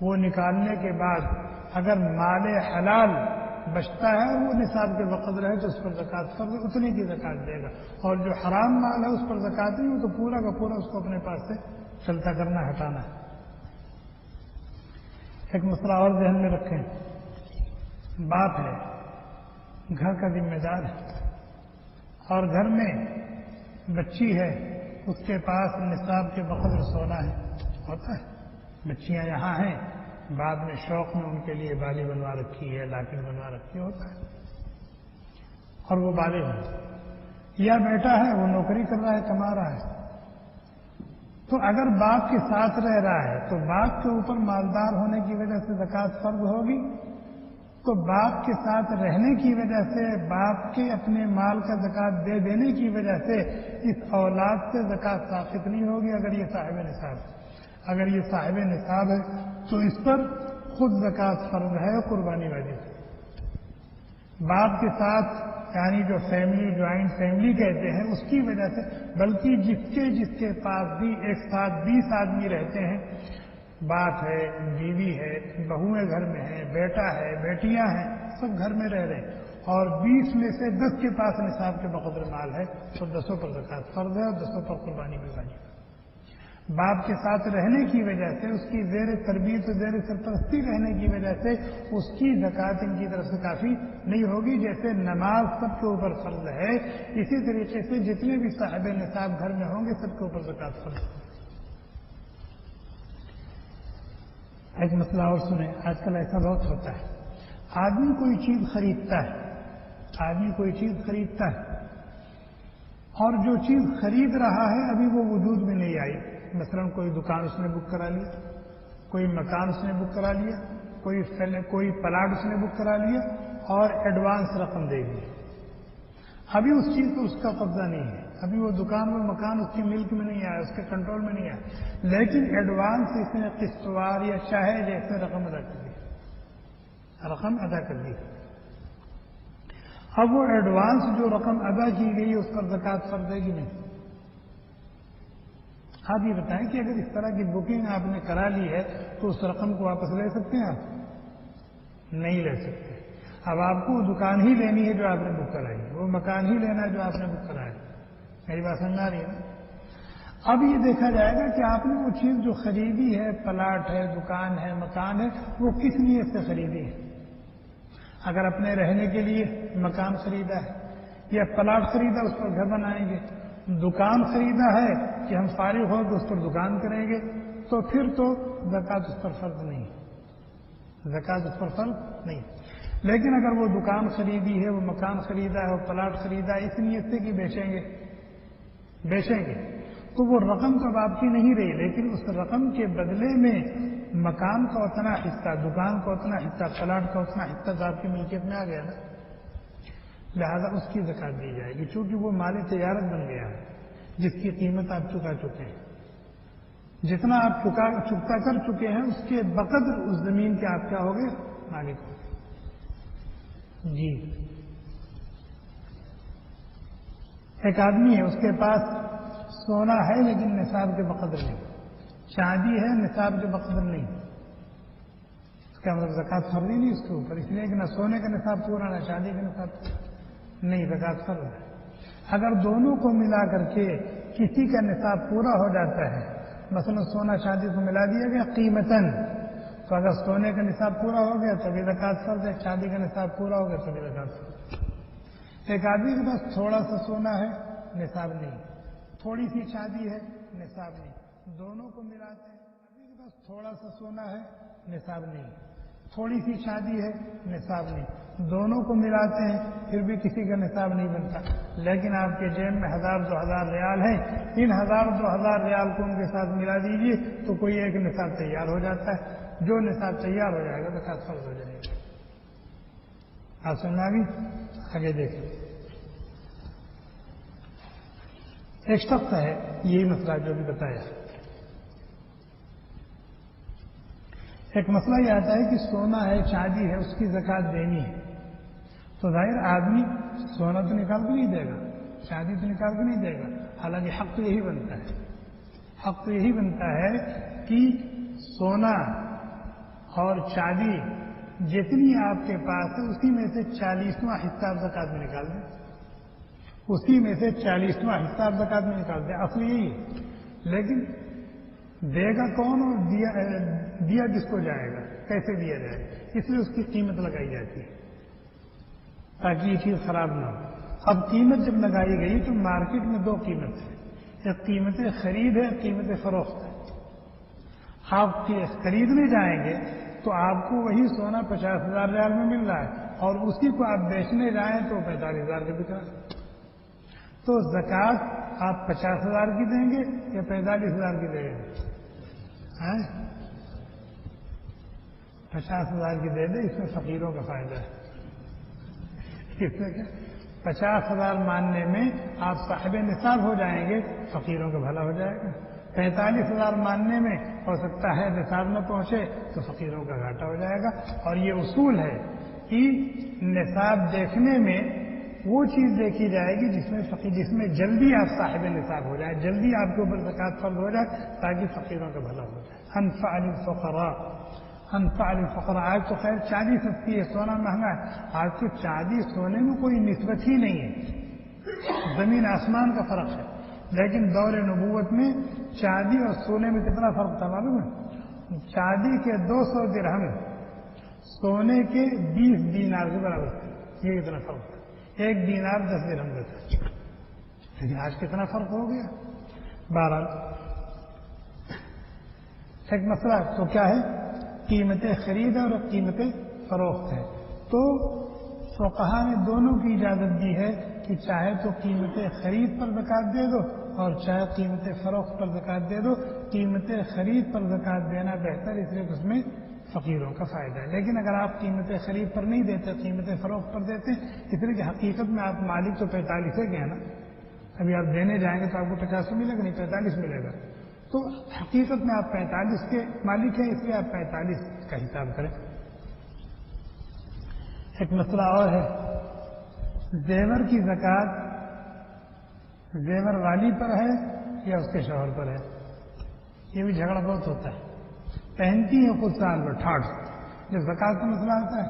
A: وہ نکالنے کے بعد اگر مال حلال بچتا ہے اور وہ نصاب کے بقدر ہے تو اس پر زکوٰۃ فرض اتنی کی زکوٰۃ دے گا، اور جو حرام مال ہے اس پر زکوٰۃ نہیں، وہ تو پورا کا پورا اس کو اپنے پاس سے چلتا کرنا، ہٹانا ہے. ایک مسئلہ اور ذہن میں رکھیں، باپ ہے، گھر کا ذمہ دار ہے، اور گھر میں بچی ہے، اس کے پاس نصاب کے بقدر سونا ہے، ہوتا ہے بچیاں یہاں ہیں، بعد میں شوق میں ان کے لیے بالی بنوا رکھی ہے، لاکن بنوا رکھی ہوتا ہے، اور وہ بالغ ہے. یا بیٹا ہے وہ نوکری کر رہا ہے، کما رہا ہے، تو اگر باپ کے ساتھ رہ رہا ہے تو باپ کے اوپر مالدار ہونے کی وجہ سے زکوٰۃ فرض ہوگی، تو باپ کے ساتھ رہنے کی وجہ سے، باپ کے اپنے مال کا زکوٰۃ دے دینے کی وجہ سے اس اولاد سے زکوٰۃ ثابت نہیں ہوگی. اگر یہ صاحب نصاب ہے، اگر یہ صاحب نصاب ہے تو اس پر خود زکوٰۃ فرض ہے، قربانی واجب ہے. باپ کے ساتھ یعنی جو فیملی، جوائنٹ فیملی کہتے ہیں، اس کی وجہ سے، بلکہ جس کے پاس بھی ایک ساتھ 20 آدمی رہتے ہیں، باپ ہے، بیوی ہے، بہویں گھر میں ہیں، بیٹا ہے، بیٹیاں ہیں، سب گھر میں رہ رہے ہیں، اور 20 میں سے 10 کے پاس نصاب کے بقدر مال ہے تو 10 پر زکوٰۃ فرض ہے اور 10 پر قربانی بھی واجب ہے. باپ کے ساتھ رہنے کی وجہ سے، اس کی زیر تربیت و زیر سرپرستی رہنے کی وجہ سے اس کی زکوٰۃ ان کی طرف سے کافی نہیں ہوگی. جیسے نماز سب کے اوپر فرض ہے، اسی طریقے سے جتنے بھی صاحب نصاب گھر میں ہوں گے سب کے اوپر زکوٰۃ فرض ہے. ایک مسئلہ اور سنیں، آج کل ایسا بہت ہوتا ہے، آدمی کوئی چیز خریدتا ہے، اور جو چیز خرید رہا ہے ابھی وہ وجود میں نہیں آئی، مثلا کوئی دکان اس نے بک کرا لیا، کوئی مکان اس نے بک کرا لیا، کوئی پلاٹ اس نے بک کرا لیا اور ایڈوانس رقم دے دی، ابھی اس چیز پر اس کا قبضہ نہیں ہے، ابھی وہ دکان و مکان اس کی ملک میں نہیں آیا، اس کے کنٹرول میں نہیں آیا، لیکن ایڈوانس اس نے قسطوار یا چاہے جیسے رقم ادا کر دی، اب وہ ایڈوانس جو رقم ادا کی گئی اس پر زکوٰۃ فرض ہے کہ نہیں؟ آپ یہ بتائیں کہ اگر اس طرح کی بکنگ آپ نے کرا لی ہے تو اس رقم کو واپس لے سکتے ہیں آپ؟ نہیں لے سکتے۔ اب آپ کو دکان ہی لینی ہے جو آپ نے بک کرائی، وہ مکان ہی لینا ہے جو آپ نے بک کرایا، میری بات سمجھ آ رہی ہے نا؟ اب یہ دیکھا جائے گا کہ آپ نے وہ چیز جو خریدی ہے، پلاٹ ہے، دکان ہے، مکان ہے، وہ کس نیت سے خریدی ہے؟ اگر اپنے رہنے کے لیے مکان خریدا ہے یا پلاٹ خریدا اس پر گھر بنائیں گے، دکان خریدا ہے کہ ہم فارغ ہو کے اس پر دکان کریں گے، تو پھر تو زکوٰۃ اس پر فرض نہیں، زکوٰۃ اس پر فرض نہیں۔ لیکن اگر وہ دکان خریدی ہے، وہ مکان خریدا ہے، وہ پلاٹ خریدا ہے اس نیت سے کہ بیچیں گے تو وہ رقم تو اب آپ کی نہیں رہی، لیکن اس رقم کے بدلے میں مکان کا اتنا حصہ، دکان کا اتنا حصہ، پلاٹ کا اتنا حصہ تو آپ کی ملکیت میں آ گیا نا، لہذا اس کی زکوٰۃ دی جائے گی، چونکہ وہ مال تجارت بن گیا ہے جس کی قیمت آپ چکا چکے ہیں، جتنا آپ چکتا کر چکے ہیں اس کے بقدر اس زمین کے آپ کیا ہوگے؟ مالک ہو گے۔ جی، ایک آدمی ہے، اس کے پاس سونا ہے لیکن نصاب کے بقدر نہیں، چاندی ہے نصاب کے بقدر نہیں، اس کا مطلب زکوٰۃ فرض ہی نہیں اس کے اوپر، اس لیے کہ نہ سونے کا نصاب پورا نہ چاندی کا نصاب نہیں، زکوٰۃ فرض ہے۔ اگر دونوں کو ملا کر کے کسی کا نصاب پورا ہو جاتا ہے، مثلا سونا چاندی کو ملا دیا گیا قیمتاً، تو اگر سونے کا نصاب پورا ہو گیا تو بھی زکوٰۃ فرض ہے، چاندی کا نصاب پورا ہو گیا تو بھی زکوٰۃ فرض ہے۔ ایک آدمی کے پاس تھوڑا سا سونا ہے، نصاب نہیں، تھوڑی سی چاندی ہے، نصاب نہیں، دونوں کو ملاتے ہیں، آدمی کے پاس تھوڑا سا سونا ہے، نصاب نہیں، تھوڑی سی چاندی ہے، نصاب نہیں، دونوں کو ملاتے ہیں پھر بھی کسی کا نصاب نہیں بنتا، لیکن آپ کے جیب میں 1000-2000 ریال ہیں، ان 1000-2000 ریال کو ان کے ساتھ ملا دیجیے تو کوئی ایک نصاب تیار ہو جاتا ہے، جو نصاب تیار ہو جائے گا زکوٰۃ فرض ہو جائے گا۔ آپ سننا بھی آگے دیکھیں، ایک شخص ہے، یہی مسئلہ جو بھی بتایا، ایک مسئلہ یہ آتا ہے کہ سونا ہے، چاندی ہے، اس کی زکوٰۃ دینی ہے، تو ظاہر آدمی سونا تو نکال کے نہیں دے گا، چاندی تو نکال کے نہیں دے گا، حالانکہ حق تو یہی بنتا ہے، حق تو یہی بنتا ہے کہ سونا اور چاندی جتنی آپ کے پاس ہے اسی میں سے 40واں حصہ آپ زکوٰۃ میں نکال دیں، اسی میں سے 40واں حصہ آپ زکوٰۃ میں نکال دیں، اصل یہی ہے، لیکن دے گا کون اور دیا کس کو جائے گا، کیسے دیا جائے گا، اس لیے اس کی قیمت لگائی جاتی ہے تاکہ یہ چیز خراب نہ ہو۔ اب قیمت جب لگائی گئی تو مارکیٹ میں دو قیمت ہے، ایک قیمت خرید ہے، قیمت فروخت ہے۔ آپ خریدنے جائیں گے تو آپ کو وہی سونا 50,000 ریال میں مل رہا ہے اور اسی کو آپ بیچنے جائیں تو 45,000 کے بک رہا ہے، تو زکوٰۃ آپ 50,000 کی دیں گے یا 45,000 کی دیں گے؟ 50,000 کی دے دیں، اس میں فقیروں کا فائدہ ہے، اس میں کیا 50,000 ماننے میں آپ صاحب نصاب ہو جائیں گے، فقیروں کا بھلا ہو جائے گا، 45,000 ماننے میں ہو سکتا ہے نصاب نہ پہنچے تو فقیروں کا گھاٹا ہو جائے گا۔ اور یہ اصول ہے کہ نصاب دیکھنے میں وہ چیز دیکھی جائے گی جس میں جلدی آپ صاحب نصاب ہو جائے، جلدی آپ کے اوپر زکوٰۃ فرض ہو جائے تاکہ فقیروں کا بھلا ہو جائے۔ انفع للفقراء، آج تو خیر چاندی سستی ہے، سونا مہنگا ہے، آج تو چاندی سونے میں کوئی نسبت ہی نہیں ہے، زمین آسمان کا فرق ہے، لیکن دور نبوت میں چاندی اور سونے میں کتنا فرق تھا معلوم ہے؟ چاندی کے 200 درہم سونے کے 20 دینار کے برابر تھے، یہ کتنا فرق تھا، 1 دینار 10 درہم کا تھا، لیکن آج کتنا فرق ہو گیا۔ بہرحال ایک مسئلہ تو کیا ہے، قیمت خرید اور قیمت فروخت ہے، تو فقہا نے دونوں کی اجازت دی ہے کہ چاہے تو قیمت خرید پر زکوٰۃ دے دو اور چاہے قیمت فروخت پر زکوٰۃ دے دو. قیمت خرید پر زکوٰۃ دینا بہتر، اس لیے اس میں فقیروں کا فائدہ ہے. لیکن اگر آپ قیمت خرید پر نہیں دیتے، قیمت فروخت پر دیتے، اس لیے کہ حقیقت میں آپ مالک تو 45 کے ہیں نا. ابھی آپ دینے جائیں گے تو آپ کو 50 ملے گا، نہیں 45 ملے گا. تو حقیقت میں آپ 45 کے مالک ہیں، اس لیے آپ 45 کا حساب کریں. ایک مسئلہ اور ہے، زیور کی زکوٰۃ زیور والی پر ہے یا اس کے شوہر پر ہے. یہ بھی جھگڑا بہت ہوتا ہے. پہنتی ہے خود سال بھر ٹھاٹ، جب زکوٰۃ کا مسئلہ آتا ہے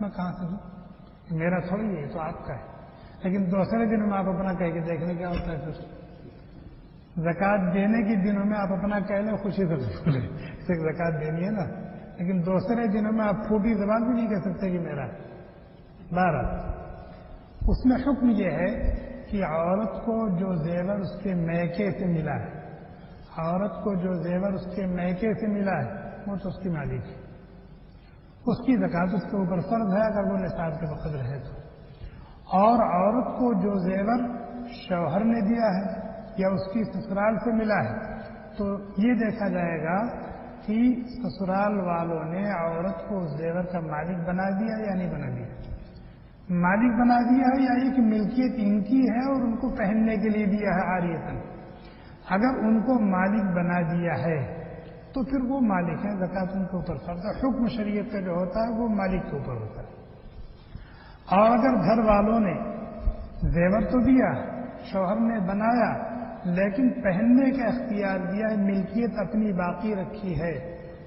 A: میں کہاں سے دوں، میرا تھوڑی ہے، تو آپ کا ہے. لیکن دوسرے دنوں میں آپ اپنا کہہ کے دیکھ لیں کیا ہوتا ہے. پھر زکوٰۃ دینے کے دنوں میں آپ اپنا کہہ لیں، خوشی سے بولیں اسے زکوٰۃ دینی ہے نا، لیکن دوسرے دنوں میں آپ پھوٹی زبان بھی نہیں کہہ سکتے کہ میرا. بہرحال اس میں حکم یہ ہے کہ عورت کو جو زیور اس کے میکے سے ملا ہے، عورت کو جو زیور اس کے میکے سے ملا ہے وہ تو اس کی مالک ہے. اس کی زکوٰۃ اس کے اوپر فرض ہے اگر وہ نصاب کے بقدر ہے تو. اور عورت کو جو زیور شوہر نے دیا ہے یا اس کی سسرال سے ملا ہے تو یہ دیکھا جائے گا کہ سسرال والوں نے عورت کو اس زیور کا مالک بنا دیا یا نہیں بنا دیا. مالک بنا دیا ہے یا یہ کہ ملکیت ان کی ہے اور ان کو پہننے کے لیے دیا ہے عاریتاً. اگر ان کو مالک بنا دیا ہے تو پھر وہ مالک ہیں، زکوٰۃ ان کے اوپر فرض ہے. حکم شریعت کا جو ہوتا ہے وہ مالک کے اوپر ہوتا ہے. اور اگر گھر والوں نے زیور تو دیا، شوہر نے بنایا، لیکن پہننے کا اختیار دیا ہے، ملکیت اپنی باقی رکھی ہے،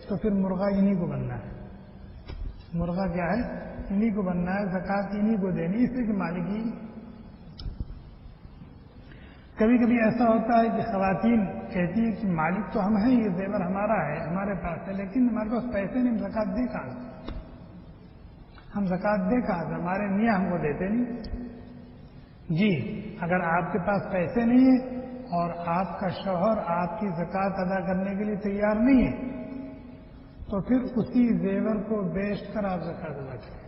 A: تو پھر مرغا انہی کو بننا ہے. مرغا کیا ہے؟ انہی کو بننا ہے، زکوٰۃ انہی کو دینی، اس لیے کہ مالک ہی. کبھی کبھی ایسا ہوتا ہے کہ خواتین کہتی ہیں کہ مالک تو ہم ہیں، یہ زیور ہمارا ہے، ہمارے پاس ہے، لیکن ہمارے پاس پیسے نہیں، ہم زکوٰۃ دے کہاں سے؟ ہم زکوٰۃ دے کہاں سے؟ ہمارے میاں ہم کو دیتے نہیں. جی اگر آپ کے پاس پیسے نہیں ہیں اور آپ کا شوہر آپ کی زکوٰۃ ادا کرنے کے لیے تیار نہیں ہے تو پھر اسی زیور کو بیچ کر آپ زکوٰۃ ادا کریں.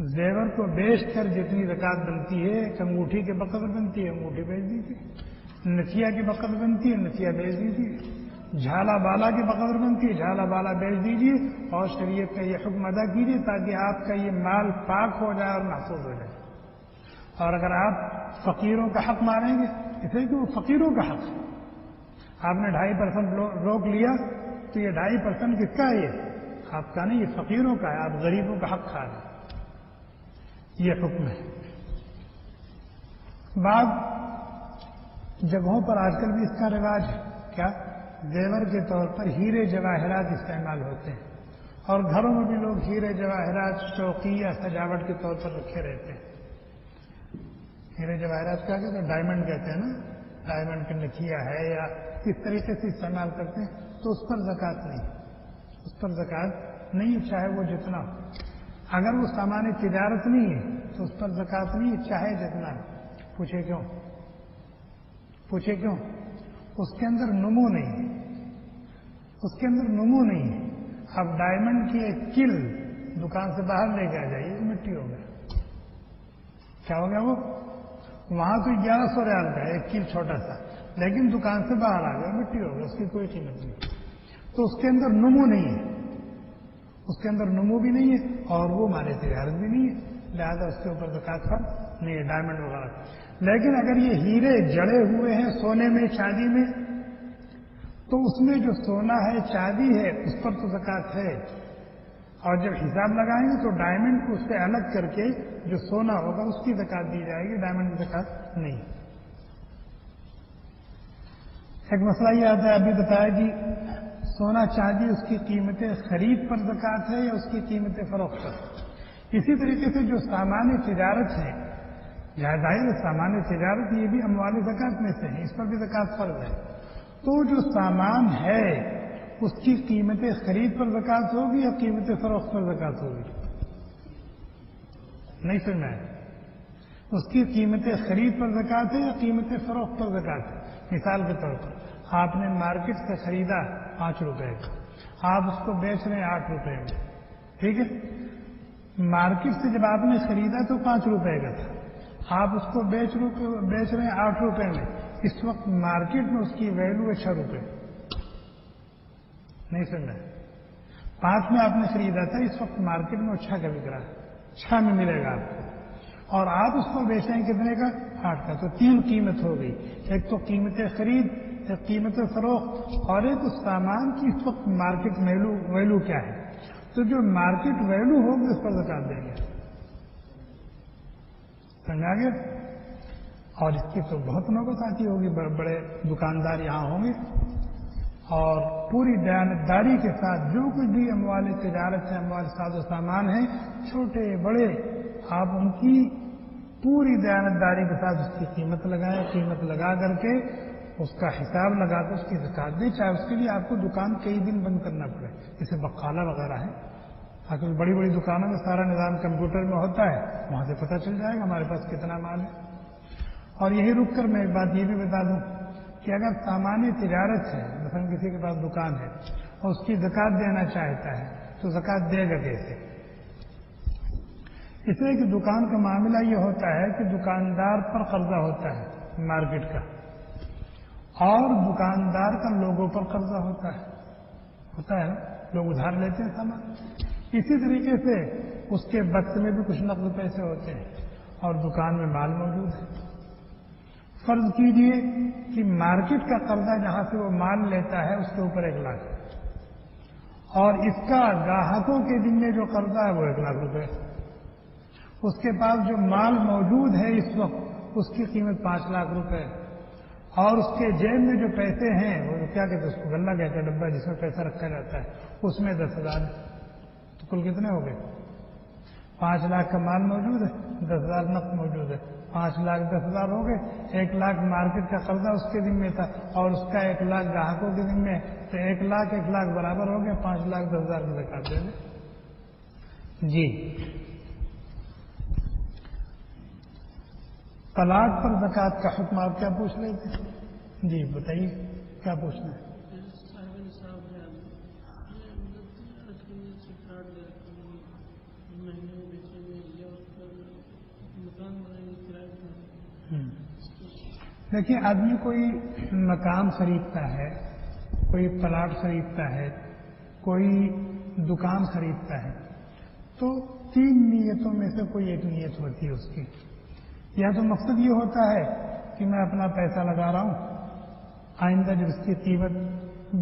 A: زیور کو بیچ کر جتنی زکوٰۃ بنتی ہے، ایک انگوٹھی کے بقدر بنتی ہے، انگوٹھی بیچ دیجیے. نتھیا کی بقدر بنتی ہے، نتھیا بیچ دیجیے. جھالا بالا کی بقدر بنتی ہے، جھالا بالا بیچ دیجیے. اور شریعت کا یہ حکم ادا کیجیے تاکہ آپ کا یہ مال پاک ہو جائے اور محفوظ ہو جائے. اور اگر آپ فقیروں کا حق مانیں گے، اس لیے کہ وہ فقیروں کا حق ہے. آپ نے 2.5% روک لیا تو یہ 2.5% کس کا ہے؟ یہ آپ کا نہیں، یہ فقیروں کا ہے. آپ غریبوں کا حق کھا رہے ہیں. یہ حکم ہے. بعض جگہوں پر آج کل بھی اس کا رواج ہے، کیا زیور کے طور پر ہیرے جواہرات استعمال ہوتے ہیں، اور گھروں میں بھی لوگ ہیرے جواہرات شوقیہ سجاوٹ کے طور پر رکھے رہتے ہیں. ہیرے جواہرات کیا کہتے ہیں؟ ڈائمنڈ کہتے ہیں نا، ڈائمنڈ کی نکھیا ہے یا اس طریقے سے استعمال کرتے ہیں. تو اس پر زکوٰۃ نہیں، اس پر زکوٰۃ نہیں، چاہے وہ جتنا ہو. اگر وہ سامان تجارت نہیں ہے تو اس پر زکوٰۃ نہیں، چاہے جتنا ہے. پوچھے کیوں؟ پوچھے کیوں؟ اس کے اندر نمو نہیں ہے، اس کے اندر نمو نہیں ہے. اب ڈائمنڈ کی ایک کل دکان سے باہر لے کے آ جائیے، مٹی ہو گیا. کیا ہو گیا؟ وہ وہاں تو 1100 ریال کا ہے ایک کل چھوٹا سا، لیکن دکان سے باہر آ گیا، مٹی ہو گیا، اس کی کوئی قیمت نہیں. تو اس کے اندر نمو نہیں ہے، اس کے اندر نمو بھی نہیں ہے اور وہ مال تجارت بھی نہیں ہے، لہذا اس کے اوپر زکوٰۃ فرض نہیں ہے، ڈائمنڈ وغیرہ. لیکن اگر یہ ہیرے جڑے ہوئے ہیں سونے میں، چاندی میں، تو اس میں جو سونا ہے، چاندی ہے، اس پر تو زکوٰۃ ہے. اور جب حساب لگائیں گے تو ڈائمنڈ کو اس سے الگ کر کے جو سونا ہوگا اس کی زکوٰۃ دی جائے گی، ڈائمنڈ کی زکوٰۃ نہیں. ایک مسئلہ یہ آتا ہے، ابھی بتایا کہ سونا چاندی اس کی قیمت خرید پر زکوٰۃ ہے یا اس کی قیمت فروخت پر. اسی طریقے سے جو سامان تجارت ہے، ظاہر سامان تجارت یہ بھی اموال زکوٰۃ میں سے ہے، اس پر بھی زکوٰۃ فرض ہے. تو جو سامان ہے اس کی قیمت خرید پر زکوٰۃ ہوگی یا قیمت فروخت پر زکوٰۃ ہوگی؟ نہیں سمجھ میں. اس کی قیمت خرید پر زکوٰۃ ہے یا قیمت فروخت پر زکوٰۃ ہے؟ مثال کے طور پر آپ نے مارکیٹ سے خریدا 5 روپے کا، آپ اس کو بیچ رہے ہیں 8 روپے میں، ٹھیک ہے. مارکیٹ سے جب آپ نے خریدا تو 5 روپے کا تھا، آپ اس کو بیچ رہے ہیں 8 روپے میں، اس وقت مارکیٹ میں اس کی ویلو ہے 6 روپے. نہیں سمجھا؟ 5 میں آپ نے خریدا تھا، اس وقت مارکیٹ میں 6 کا بک رہا ہے، 6 میں ملے گا آپ کو، اور آپ اس کو بیچ رہے ہیں کتنے کا؟ 8 کا. تو 3 قیمت ہو گئی، ایک تو قیمت خرید، ایک قیمت فروخت، اور ایک اس سامان کی اس وقت مارکیٹ ویلو کیا ہے. تو جو مارکیٹ ویلو ہوگی اس پر زکات دیں گے. سمجھا گیا؟ اور اس کی تو بہت نوبت آتی ہوگی، بڑے بڑے دکاندار یہاں ہوں گے اور پوری دیانتداری کے ساتھ جو کچھ بھی اموال تجارت ہے، اموال ساز و سامان ہے، چھوٹے بڑے، آپ ان کی پوری دیانتداری کے ساتھ اس کی قیمت لگائیں، قیمت لگا کر کے اس کا حساب لگا کر اس کی زکات دیں، چاہے اس کے لیے آپ کو دکان کئی دن بند کرنا پڑے، جیسے بقالہ وغیرہ ہے. تاکہ بڑی بڑی دکانوں میں سارا نظام کمپیوٹر میں ہوتا ہے، وہاں سے پتہ چل جائے گا ہمارے پاس کتنا مال ہے. اور یہی رک کر میں ایک بات یہ بھی بتا دوں کہ اگر سامان تجارت ہے، مثلا کسی کے پاس دکان ہے اور اس کی زکات دینا چاہتا ہے تو زکات دے گا کیسے؟ اس لیے کہ دکان کا معاملہ یہ ہوتا ہے کہ دکاندار پر قرضہ ہوتا ہے مارکیٹ کا، اور دکاندار کا لوگوں پر قرضہ ہوتا ہے نا، لوگ ادھار لیتے ہیں سامان. اسی طریقے سے اس کے بکس میں بھی کچھ نقد پیسے ہوتے ہیں اور دکان میں مال موجود ہے. فرض کیجئے کہ مارکیٹ کا قرضہ جہاں سے وہ مال لیتا ہے اس کے اوپر 1 لاکھ، اور اس کا گاہکوں کے ذمے جو قرضہ ہے وہ 1 لاکھ روپے. اس کے پاس جو مال موجود ہے اس وقت اس کی قیمت 5 لاکھ روپے، اور اس کے جیب میں جو پیسے ہیں وہ کیا کہتے ہیں، اس کو غلہ کہتے ہیں، ڈبہ جس میں پیسہ رکھا جاتا ہے، اس میں 10,000. تو کل کتنے ہو گئے؟ 5 لاکھ کا مال موجود ہے، 10,000 نقد موجود ہے، 5 لاکھ 10,000 ہو گئے. 1 لاکھ مارکیٹ کا قرضہ اس کے ذمے تھا اور اس کا 1 لاکھ گاہکوں کے ذمے ہے، تو 1 لاکھ برابر ہو گئے، 5 لاکھ 10,000 کی زکات دے دیں. جی پلاٹ پر زکات کا حکم آپ کیا پوچھ رہے تھے؟ جی بتائیے کیا پوچھنا ہے؟ دیکھیے آدمی کوئی مکان خریدتا ہے، کوئی پلاٹ خریدتا ہے، کوئی دکان خریدتا ہے، تو 3 نیتوں میں سے کوئی ایک نیت ہوتی ہے اس کی. یا تو مقصد یہ ہوتا ہے کہ میں اپنا پیسہ لگا رہا ہوں، آئندہ جب اس کی قیمت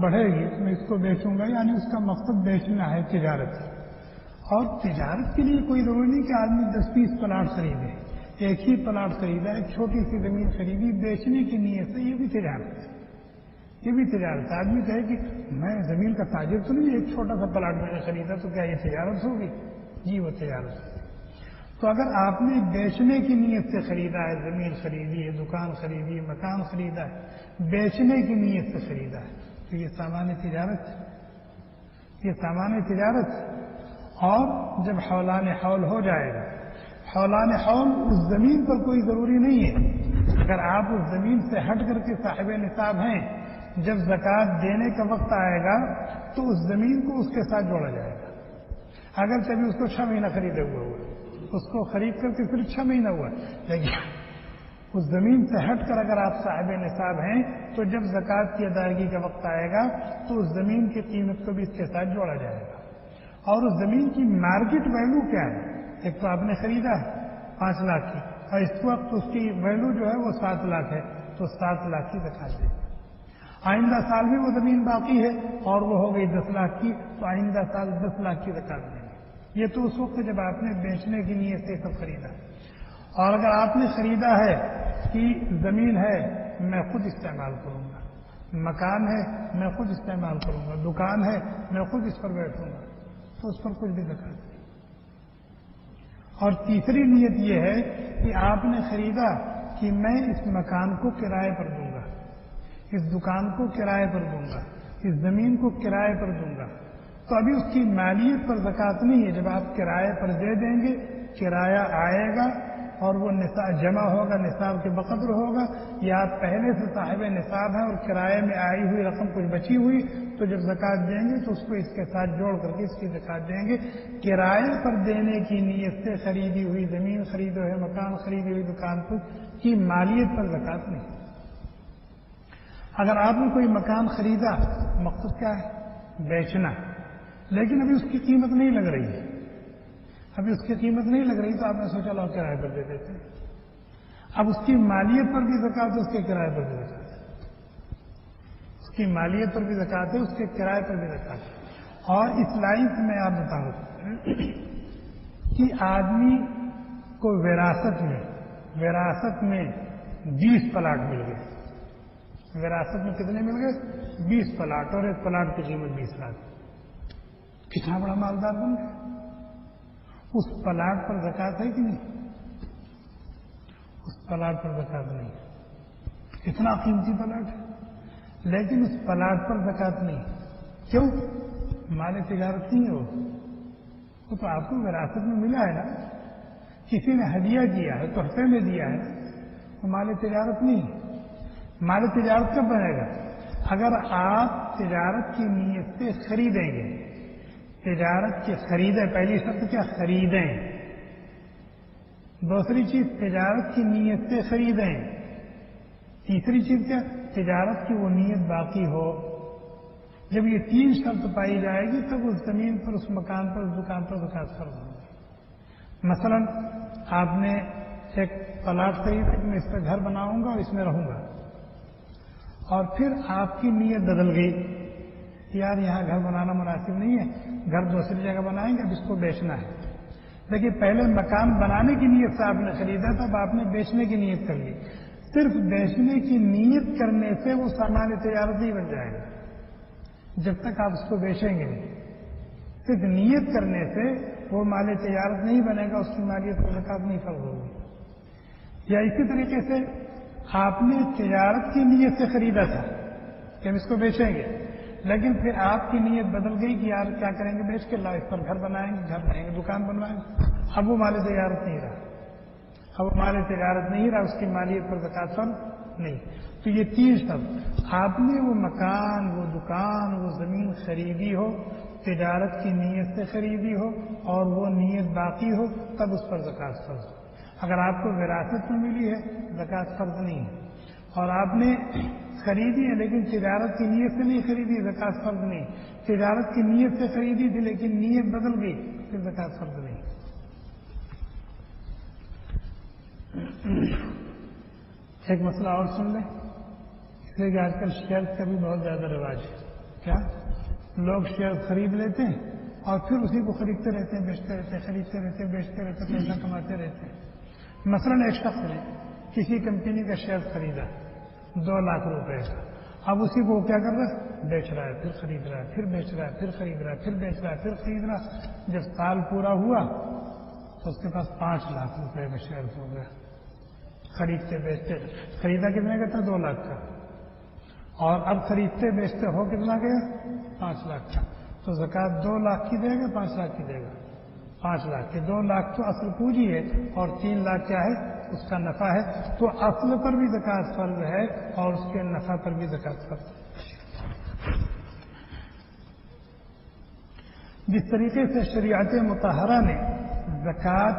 A: بڑھے گی تو میں اس کو بیچوں گا، یعنی اس کا مقصد بیچنا ہے تجارت. اور تجارت کے لیے کوئی ضروری نہیں کہ آدمی 10-20 پلاٹ خریدے، ایک ہی پلاٹ خریدا، ایک چھوٹی سی زمین خریدی بیچنے کی نیت سے، یہ بھی تجارت ہے. یہ بھی تجارت ہے. آدمی کہے کہ میں زمین کا تاجر تو نہیں، ایک چھوٹا سا پلاٹ میں نے خریدا، تو کیا یہ تجارت ہوگی؟ جی وہ تجارت ہے. تو اگر آپ نے بیچنے کی نیت سے خریدا ہے، زمین خریدی ہے، دکان خریدی ہے، مکان خریدا ہے، بیچنے کی نیت سے خریدا ہے، تو یہ سامان تجارت ہے. یہ سامان تجارت ہے. اور جب حولان حول ہو جائے گا، حولان حول اس زمین پر کوئی ضروری نہیں ہے. اگر آپ اس زمین سے ہٹ کر کے صاحب نصاب ہیں، جب زکات دینے کا وقت آئے گا تو اس زمین کو اس کے ساتھ جوڑا جائے گا. اگر کبھی اس کو 6 مہینہ خریدے ہوئے ہوا، اس کو خرید کر کے صرف 6 مہینہ ہوا، لیکن اس زمین سے ہٹ کر اگر آپ صاحب نصاب ہیں تو جب زکات کی ادائیگی کا وقت آئے گا تو اس زمین کی قیمت کو بھی اس کے ساتھ جوڑا جائے گا. اور اس زمین کی مارکیٹ ویلو کیا ہے؟ ایک تو آپ نے خریدا ہے 5 لاکھ کی، اور اس وقت اس کی ویلو جو ہے وہ 7 لاکھ ہے، تو 7 لاکھ کی زکات دے گا. آئندہ سال بھی وہ زمین باقی ہے اور وہ ہو گئی 10 لاکھ کی، تو آئندہ سال 10 لاکھ کی زکات دیں گے. یہ تو اس وقت جب آپ نے بیچنے کی نیت سے سب خریدا. اور اگر آپ نے خریدا ہے کہ زمین ہے میں خود استعمال کروں گا، مکان ہے میں خود استعمال کروں گا، دکان ہے میں خود اس پر بیٹھوں گا، تو اس پر کچھ بھی زکات نہیں. اور تیسری نیت یہ ہے کہ آپ نے خریدا کہ میں اس مکان کو کرائے پر دوں گا، اس دکان کو کرائے پر دوں گا، اس زمین کو کرائے پر دوں گا، تو ابھی اس کی مالیت پر زکات نہیں ہے. جب آپ کرائے پر دے دیں گے، کرایہ آئے گا، اور وہ نصاب جمع ہوگا نصاب کے بقدر ہوگا، یا آپ پہلے سے صاحب نصاب ہیں اور کرائے میں آئی ہوئی رقم کچھ بچی ہوئی تو جب زکوٰۃ دیں گے تو اس کو اس کے ساتھ جوڑ کر کے اس کی زکوٰۃ دیں گے۔ کرائے پر دینے کی نیت سے خریدی ہوئی زمین خریدے ہوئے مکان خریدی ہوئی دکان کی مالیت پر زکوٰۃ نہیں۔ اگر آپ نے کوئی مکان خریدا، مقصد کیا ہے؟ بیچنا، لیکن ابھی اس کی قیمت نہیں لگ رہی ہے، ابھی اس کی قیمت نہیں لگ رہی تو آپ نے سوچا لو کرائے پر دے دیتے ہیں۔ اب اس کی مالیت پر بھی زکوٰۃ ہے، اس کے کرائے پر بھی زکوٰۃ ہے، اس کی مالیت پر بھی زکوٰۃ ہے، اس کے کرائے پر بھی زکوٰۃ ہے۔ اور اس لائن سے میں آپ بتاؤں کہ آدمی کو وراثت میں 20 پلاٹ مل گئے، وراثت میں کتنے مل گئے؟ 20 پلاٹ، اور ایک پلاٹ کی قیمت 20 لاکھ۔ کتنا بڑا مالدار بن گیا؟ اس پلاٹ پر زکوٰۃ ہے کہ نہیں؟ اس پلاٹ پر زکوٰۃ نہیں، اتنا قیمتی پلاٹ ہے، لیکن اس پلاٹ پر زکوٰۃ نہیں۔ کیوں؟ مال تجارت نہیں ہے، وہ تو آپ کو وراثت میں ملا ہے نا، کسی نے ہدیہ کیا ہے، تحفے میں دیا ہے، وہ مال تجارت نہیں ہے۔ مال تجارت کب بنے گا؟ اگر آپ تجارت کی نیت سے خریدیں گے، تجارت کی خریدیں، پہلی شرط کیا؟ خریدیں۔ دوسری چیز تجارت کی نیت سے خریدیں۔ تیسری چیز کیا؟ تجارت کی وہ نیت باقی ہو۔ جب یہ 3 شرط پائی جائے گی تب اس زمین پر، اس مکان پر، اس دکان پر زکوٰۃ فرض ہوگی۔ مثلا آپ نے ایک پلاٹ خریدا کہ میں اس پہ گھر بناؤں گا اور اس میں رہوں گا، اور پھر آپ کی نیت بدل گئی، یار یہاں گھر بنانا مناسب نہیں ہے، گھر دوسری جگہ بنائیں گے، اب اس کو بیچنا ہے۔ دیکھیے پہلے مکان بنانے کی نیت سے آپ نے خریدا تھا، اب آپ نے بیچنے کی نیت کر لی۔ صرف بیچنے کی نیت کرنے سے وہ سامان تجارت نہیں بن جائے گا جب تک آپ اس کو بیچیں گے نہیں۔ صرف نیت کرنے سے وہ مال تجارت نہیں بنے گا، اس کی مالیت پر زکوٰۃ نہیں فرض ہوگی۔ یا اسی طریقے سے آپ نے تجارت کی نیت سے خریدا تھا کہ ہم اس کو بیچیں گے، لیکن پھر آپ کی نیت بدل گئی کہ یار کیا کریں گے بیچ کے، اس پر گھر بنائیں گے، گھر بنائیں گے، دکان بنوائیں گے، اب وہ مال تجارت نہیں رہا، اب وہ مال تجارت نہیں رہا، اس کی مالیت پر زکوٰۃ فرض نہیں۔ تو یہ 3 شرط، آپ نے وہ مکان، وہ دکان، وہ زمین خریدی ہو، تجارت کی نیت سے خریدی ہو اور وہ نیت باقی ہو، تب اس پر زکوٰۃ فرض ہو۔ اگر آپ کو وراثت میں ملی ہے زکوٰۃ فرض نہیں ہے، اور آپ نے خریدی ہے لیکن تجارت کی نیت سے نہیں خریدی، زکوٰۃ فرض نہیں۔ تجارت کی نیت سے خریدی تھی لیکن نیت بدل گئی، پھر زکوٰۃ فرض نہیں۔ ایک مسئلہ اور سن لیں، اس لیے کہ آج کل شیئر کا بھی بہت زیادہ رواج ہے۔ کیا؟ لوگ شیئر خرید لیتے ہیں اور پھر اسی کو خریدتے رہتے ہیں، بیچتے رہتے ہیں، خریدتے رہتے ہیں، بیچتے رہتے ہیں، پیسہ کماتے رہتے ہیں۔ مثلاً ایک شخص نے کسی کمپنی کا شیئر خریدا 2 لاکھ روپے کا، اب اسی کو کیا کر رہا ہے؟ بیچ رہا ہے، پھر خرید رہا ہے، پھر بیچ رہا ہے، پھر خرید رہا ہے، پھر بیچ رہا ہے، پھر خرید رہا ہے۔ جب سال پورا ہوا تو اس کے پاس 5 لاکھ روپے کا شیئر ہو گیا، خریدتے بیچتے۔ خریدا کتنے کا تھا؟ 2 لاکھ کا، اور اب خریدتے بیچتے ہو کتنا گیا؟ 5 لاکھ کا۔ تو زکوٰۃ 2 لاکھ کی دے گا، 5 لاکھ کی دے گا؟ 5 لاکھ کی۔ 2 لاکھ تو اصل پونجی ہے اور 3 لاکھ کیا ہے؟ اس کا نفع ہے۔ تو اصل پر بھی زکوٰۃ فرض ہے اور اس کے نفع پر بھی زکوٰۃ فرض ہے۔ جس طریقے سے شریعت مطہرہ نے زکوٰۃ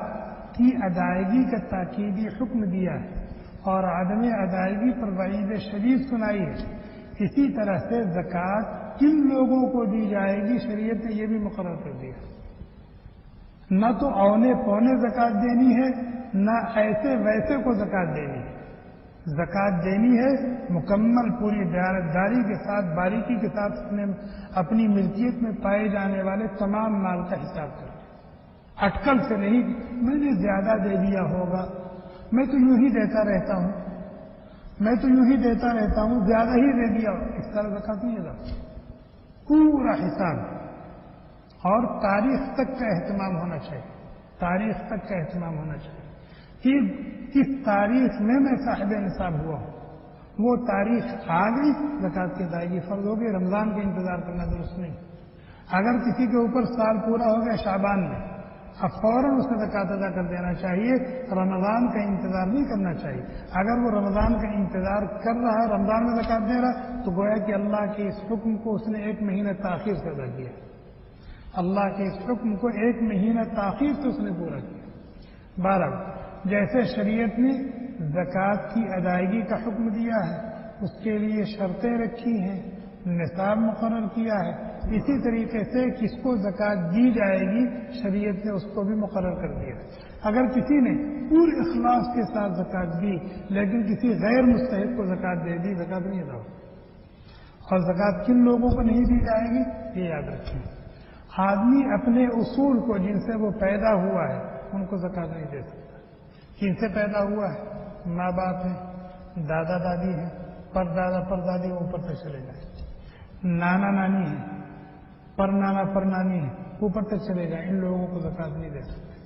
A: کی ادائیگی کا تاکیدی حکم دیا ہے اور عدم ادائیگی پر وعید شدید سنائی ہے، اسی طرح سے زکوٰۃ کن لوگوں کو دی جائے گی شریعت نے یہ بھی مقرر کر دیا۔ نہ تو اونے پونے زکوٰۃ دینی ہے، نہ ایسے ویسے کو زکوٰۃ دینی ہے۔ زکوٰۃ دینی ہے مکمل پوری دیانتداری کے ساتھ، باریکی کے ساتھ اپنی ملکیت میں پائے جانے والے تمام مال کا حساب کریں، اٹکل سے نہیں میں نے زیادہ دے دیا ہوگا، میں تو یوں ہی دیتا رہتا ہوں، میں تو یوں ہی دیتا رہتا ہوں، زیادہ ہی دے دیا، اس طرح زکوٰۃ نہیں ادا۔ پورا حساب اور تاریخ تک کا اہتمام ہونا چاہیے، تاریخ تک کا اہتمام ہونا چاہیے کہ کس تاریخ میں صاحب نصاب ہوا ہوں، وہ تاریخ آ گئی زکوٰۃ کی ادائیگی فرض ہو گئی۔ رمضان کا انتظار کرنا درست نہیں۔ اگر کسی کے اوپر سال پورا ہو گیا شعبان میں، اب فوراً اسے زکوٰۃ ادا کر دینا چاہیے، رمضان کا انتظار نہیں کرنا چاہیے۔ اگر وہ رمضان کا انتظار کر رہا ہے، رمضان میں زکوٰۃ دے رہا ہے، تو گویا کہ اللہ کے اس حکم کو اس نے 1 مہینہ تاخیر سے ادا کیا، اللہ کے اس حکم کو 1 مہینہ تاخیر سے اس نے پورا کیا۔ 12، جیسے شریعت نے زکوٰۃ کی ادائیگی کا حکم دیا ہے، اس کے لیے شرطیں رکھی ہیں، نصاب مقرر کیا ہے، اسی طریقے سے کس کو زکوٰۃ دی جائے گی شریعت نے اس کو بھی مقرر کر دیا۔ اگر کسی نے پورے اخلاص کے ساتھ زکوٰۃ دی لیکن کسی غیر مستحق کو زکوٰۃ دے دی، زکوٰۃ نہیں ادا ہوگی۔ اور زکوٰۃ کن لوگوں کو نہیں دی جائے گی یہ یاد رکھیں، آدمی اپنے اصول کو جن سے وہ پیدا ہوا ہے ان کو زکوٰۃ نہیں دے سکتا۔ جن سے پیدا ہوا ہے ماں باپ ہیں، دادا دادی ہیں، پردادا پردادی اوپر تک چلے جائیں، نانا نانی ہیں، پر نانا پر نانی ہے، اوپر تک چلے جائیں، ان لوگوں کو زکوٰۃ نہیں دے سکتے۔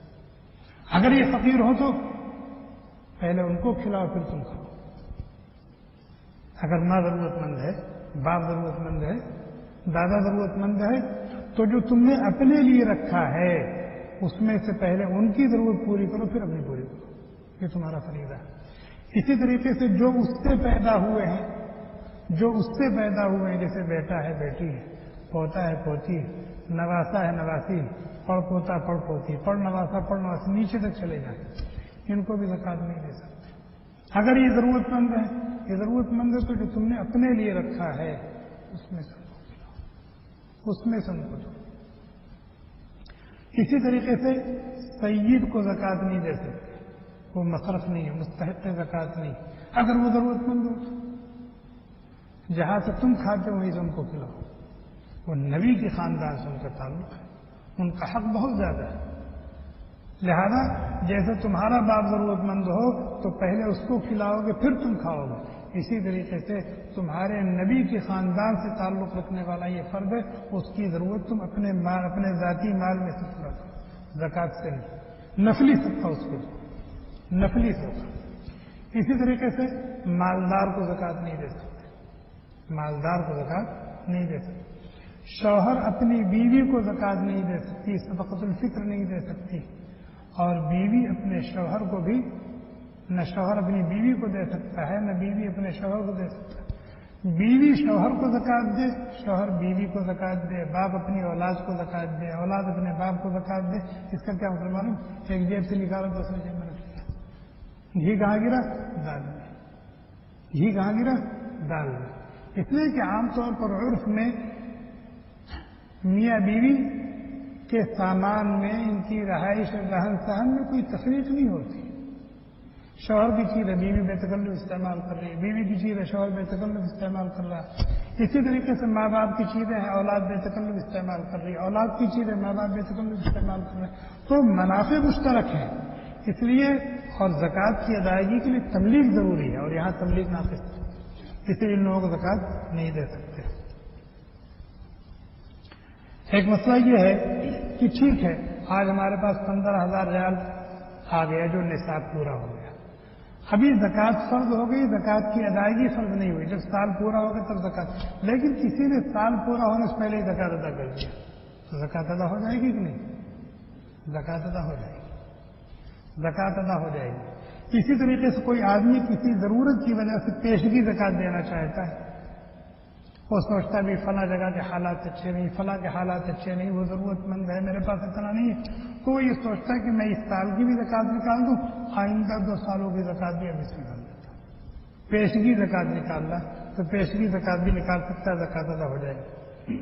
A: اگر یہ فقیر ہو تو پہلے ان کو کھلاؤ پھر تم کھاؤ۔ اگر ماں ضرورت مند ہے، باپ ضرورت مند ہے، دادا ضرورت مند ہے، تو جو تم نے اپنے لیے رکھا ہے اس میں سے پہلے ان کی ضرورت پوری کرو پھر اپنی پوری کرو، یہ تمہارا فریضہ ہے۔ اسی طریقے سے جو اس سے پیدا ہوئے ہیں، جو اس سے پیدا ہوئے ہیں، جیسے بیٹا ہے بیٹی ہے، پوتا ہے پوتی ہے، نواسا ہے نواسی ہے، پڑ پوتا پڑ پوتی، پڑ نواسا پڑ نواسی، نیچے تک چلے جائیں، ان کو بھی زکوٰۃ نہیں دے سکتے۔ اگر یہ ضرورت مند ہے، یہ ضرورت مند ہے تو جو تم نے اپنے لیے رکھا ہے اس میں سے ان کو کھلاؤ، اس میں سے ان کو دو۔ اسی طریقے سے سید کو زکوٰۃ نہیں دے سکتے، وہ مصرف نہیں ہے، مستحق زکوٰۃ نہیں، اگر وہ ضرورت مند ہو تو جہاں سے تم کھاتے ہو وہیں سے ان کو کھلاؤ، وہ نبی کے خاندان سے ان کا تعلق ہے، ان کا حق بہت زیادہ ہے۔ لہذا جیسے تمہارا باپ ضرورت مند ہو تو پہلے اس کو کھلاؤ گے پھر تم کھاؤ گے، اسی طریقے سے تمہارے نبی کے خاندان سے تعلق رکھنے والا یہ فرد ہے، اس کی ضرورت تم اپنے مال، اپنے ذاتی مال میں سے پورا کرو، زکوٰۃ سے نہیں، نفلی صدقہ اس کو دو، نفلی صدقہ۔ اسی طریقے سے مالدار کو زکوٰۃ نہیں دے سکتے، مالدار کو زکوٰۃ نہیں دے سکتے۔ شوہر اپنی بیوی کو زکوٰۃ نہیں دے سکتی، صدقۃ الفطر نہیں دے سکتی، اور بیوی اپنے شوہر کو بھی، نہ شوہر اپنی بیوی کو دے سکتا ہے نہ بیوی اپنے شوہر کو دے سکتا ہے۔ بیوی شوہر کو زکوٰۃ دے، شوہر بیوی کو زکوٰۃ دے، باپ اپنی اولاد کو زکوٰۃ دے، اولاد اپنے باپ کو زکوٰۃ دے، اس کا کیا مطلب معلوم؟ ایک جیب سے نکالا دوسرے جیب میں رکھ لیا، گھی کہاں گرا؟ دال میں، گھی کہاں گرا؟ دال میں۔ اس لیے کہ عام طور پر عرف میں میاں بیوی کے سامان میں، ان کی رہائش اور رہن سہن میں کوئی تفریق نہیں ہوتی۔ شوہر کی چیز ہے بیوی بے تکلف استعمال کر رہی ہے، بیوی کی چیز ہے شوہر بے تکلف استعمال کر رہا ہے۔ اسی طریقے سے ماں باپ کی چیزیں ہیں، اولاد بے تکلف استعمال کر رہی ہے، اولاد کی چیزیں ماں باپ بے تکلف استعمال کر رہے ہیں، تو منافع مشترک ہیں۔ اس لیے اور زکوٰۃ کی ادائیگی کے لیے تبلیغ ضروری ہے، اور یہاں تبلیغ ناقص ہے، اس لیے ان لوگوں کو زکوٰۃ نہیں دے سکتے۔ ایک مسئلہ یہ ہے کہ ٹھیک ہے آج ہمارے پاس 15,000 ریال آ گیا جو نصاب پورا ہو گیا، ابھی زکوٰۃ فرض ہو گئی، زکوٰۃ کی ادائیگی فرض نہیں ہوئی، جب سال پورا ہو گیا تب زکوٰۃ، لیکن کسی نے سال پورا ہونے سے پہلے ہی زکوٰۃ ادا کر دیا تو زکوٰۃ ادا ہو جائے گی کہ نہیں؟ زکوٰۃ ادا ہو جائے گی، زکوٰۃ ادا ہو جائے گی۔ اسی طریقے سے کوئی آدمی کسی ضرورت کی وجہ سے پیشگی زکوٰۃ دینا چاہتا ہے، وہ سوچتا ہے بھی فلاں جگہ کے حالات اچھے نہیں، فلاں کے حالات اچھے نہیں، وہ ضرورت مند ہے، میرے پاس اتنا نہیں ہے، تو وہ یہ سوچتا ہے کہ میں اس سال کی بھی زکوٰۃ نکال دوں، آئندہ 2 سالوں کی زکوٰۃ بھی ابھی سے نکال دیتا ہوں۔ پیشگی زکوٰۃ نکالنا تو پیشگی زکوٰۃ بھی نکال سکتا ہے، زکوٰۃ ادا ہو جائے گی۔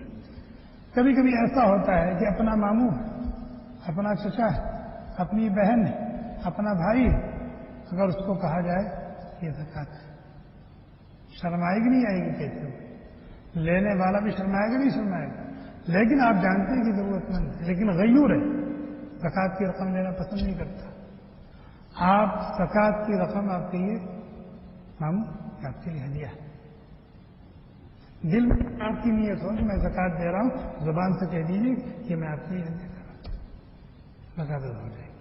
A: کبھی کبھی ایسا ہوتا ہے کہ اپنا ماموں ہے، اپنا چچا ہے، اپنی بہن ہے، اپنا بھائی ہے، اگر اس کو کہا جائے یہ زکوٰۃ ہے، شرم آئے گی نہیں آئے گی؟ کہتے ہوئے لینے والا بھی شرمائے گا نہیں شرمائے گا، لیکن آپ جانتے ہیں کہ ضرورت مند ہے، لیکن غیور ہے، زکوٰۃ کی رقم لینا پسند نہیں کرتا۔ آپ زکوٰۃ کی رقم آپ کہیے ماموں آپ کے لیے ہدیہ ہے، دل میں آپ کی نیت ہو کہ میں زکوٰۃ دے رہا ہوں، زبان سے کہہ دیجیے کہ میں آپ کے لیے ہدیہ کر رہا ہوں، زکوٰۃ ادا ہو جائے گی،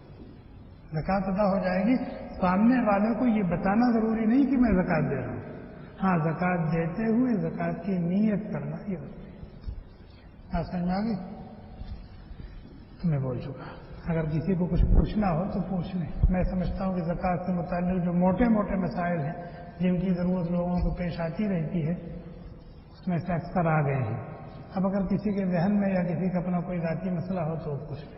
A: زکوٰۃ ادا ہو جائے گی۔ سامنے والے کو یہ بتانا ضروری نہیں کہ میں زکوٰۃ دے رہا ہوں، ہاں زکوٰۃ دیتے ہوئے زکوٰۃ کی نیت کرنا یہ ضروری ہے۔ آپ سمجھ میں آ گئی؟ تو میں بول چکا، اگر کسی کو کچھ پوچھنا ہو تو پوچھ لیں. میں سمجھتا ہوں کہ زکوٰۃ سے متعلق جو موٹے موٹے مسائل ہیں جن کی ضرورت لوگوں کو پیش آتی رہتی ہے اس میں سے اکثر آ گئے ہیں. اب اگر کسی کے ذہن میں یا کسی کا اپنا کوئی ذاتی مسئلہ ہو تو پوچھ لیں.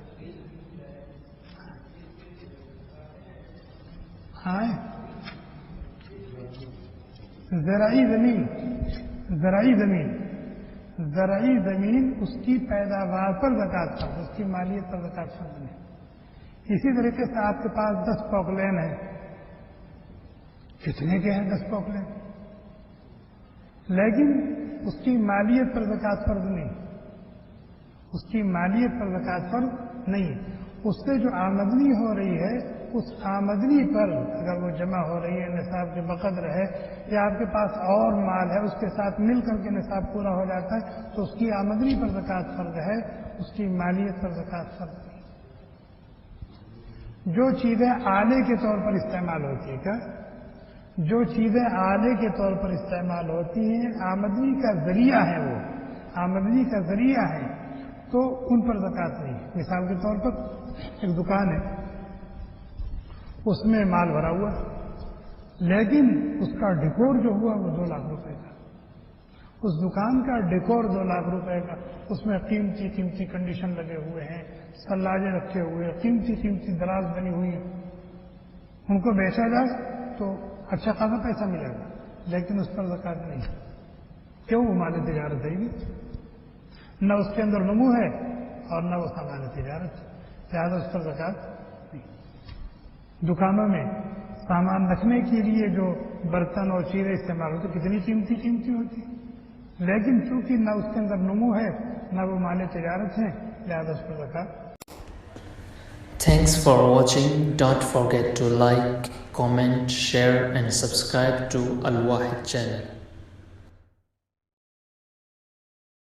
A: زرعی زمین اس کی پیداوار پر زکوٰۃ فرض، اس کی مالیت پر زکوٰۃ فرض نہیں. اسی طریقے سے آپ کے پاس 10 پوکلین ہیں. کتنے کے ہیں 10 پوکلین؟ لیکن اس کی مالیت پر زکوٰۃ فرض نہیں. اس کی مالیت پر زکوٰۃ فرض نہیں. اس سے جو آمدنی ہو رہی ہے اس آمدنی پر اگر وہ جمع ہو رہی ہے نصاب کے بقدر ہے یا آپ کے پاس اور مال ہے اس کے ساتھ مل کر کے نصاب پورا ہو جاتا ہے تو اس کی آمدنی پر زکوٰۃ فرض ہے، اس کی مالیت پر زکوٰۃ فرض نہیں. جو چیزیں آلے کے طور پر استعمال ہوتی ہیں جو چیزیں آلے کے طور پر استعمال ہوتی ہیں آمدنی کا ذریعہ ہے، وہ آمدنی کا ذریعہ ہے تو ان پر زکوٰۃ نہیں. مثال کے طور پر ایک دکان ہے، اس میں مال بھرا ہوا لیکن اس کا ڈیکور جو ہوا وہ 2 لاکھ روپے کا. اس دکان کا ڈیکور 2 لاکھ روپے کا، اس میں قیمتی قیمتی کنڈیشن لگے ہوئے ہیں، سلاجے رکھے ہوئے ہیں، قیمتی قیمتی دراز بنی ہوئی ہیں. ان کو بیچا جائے تو اچھا خاصا پیسہ ملے گا لیکن اس پر زکوٰۃ نہیں. کیوں؟ وہ مال تجارت ہے نہیں، نہ اس کے اندر نمو ہے اور نہ وہ سامان تجارت ہے، لہٰذا اس پر زکوٰۃ نہیں. دکانوں میں سامان رکھنے کے لیے جو برتن اور چیزیں استعمال ہوتی کتنی قیمتی قیمتی ہوتی لیکن چونکہ نہ اس کے اندر نمو ہے نہ وہ مال تجارت ہیں لہٰذا اس پر زکوٰۃ.
B: Thanks for watching. Don't forget to like, comment, share and subscribe to Al Wahid channel.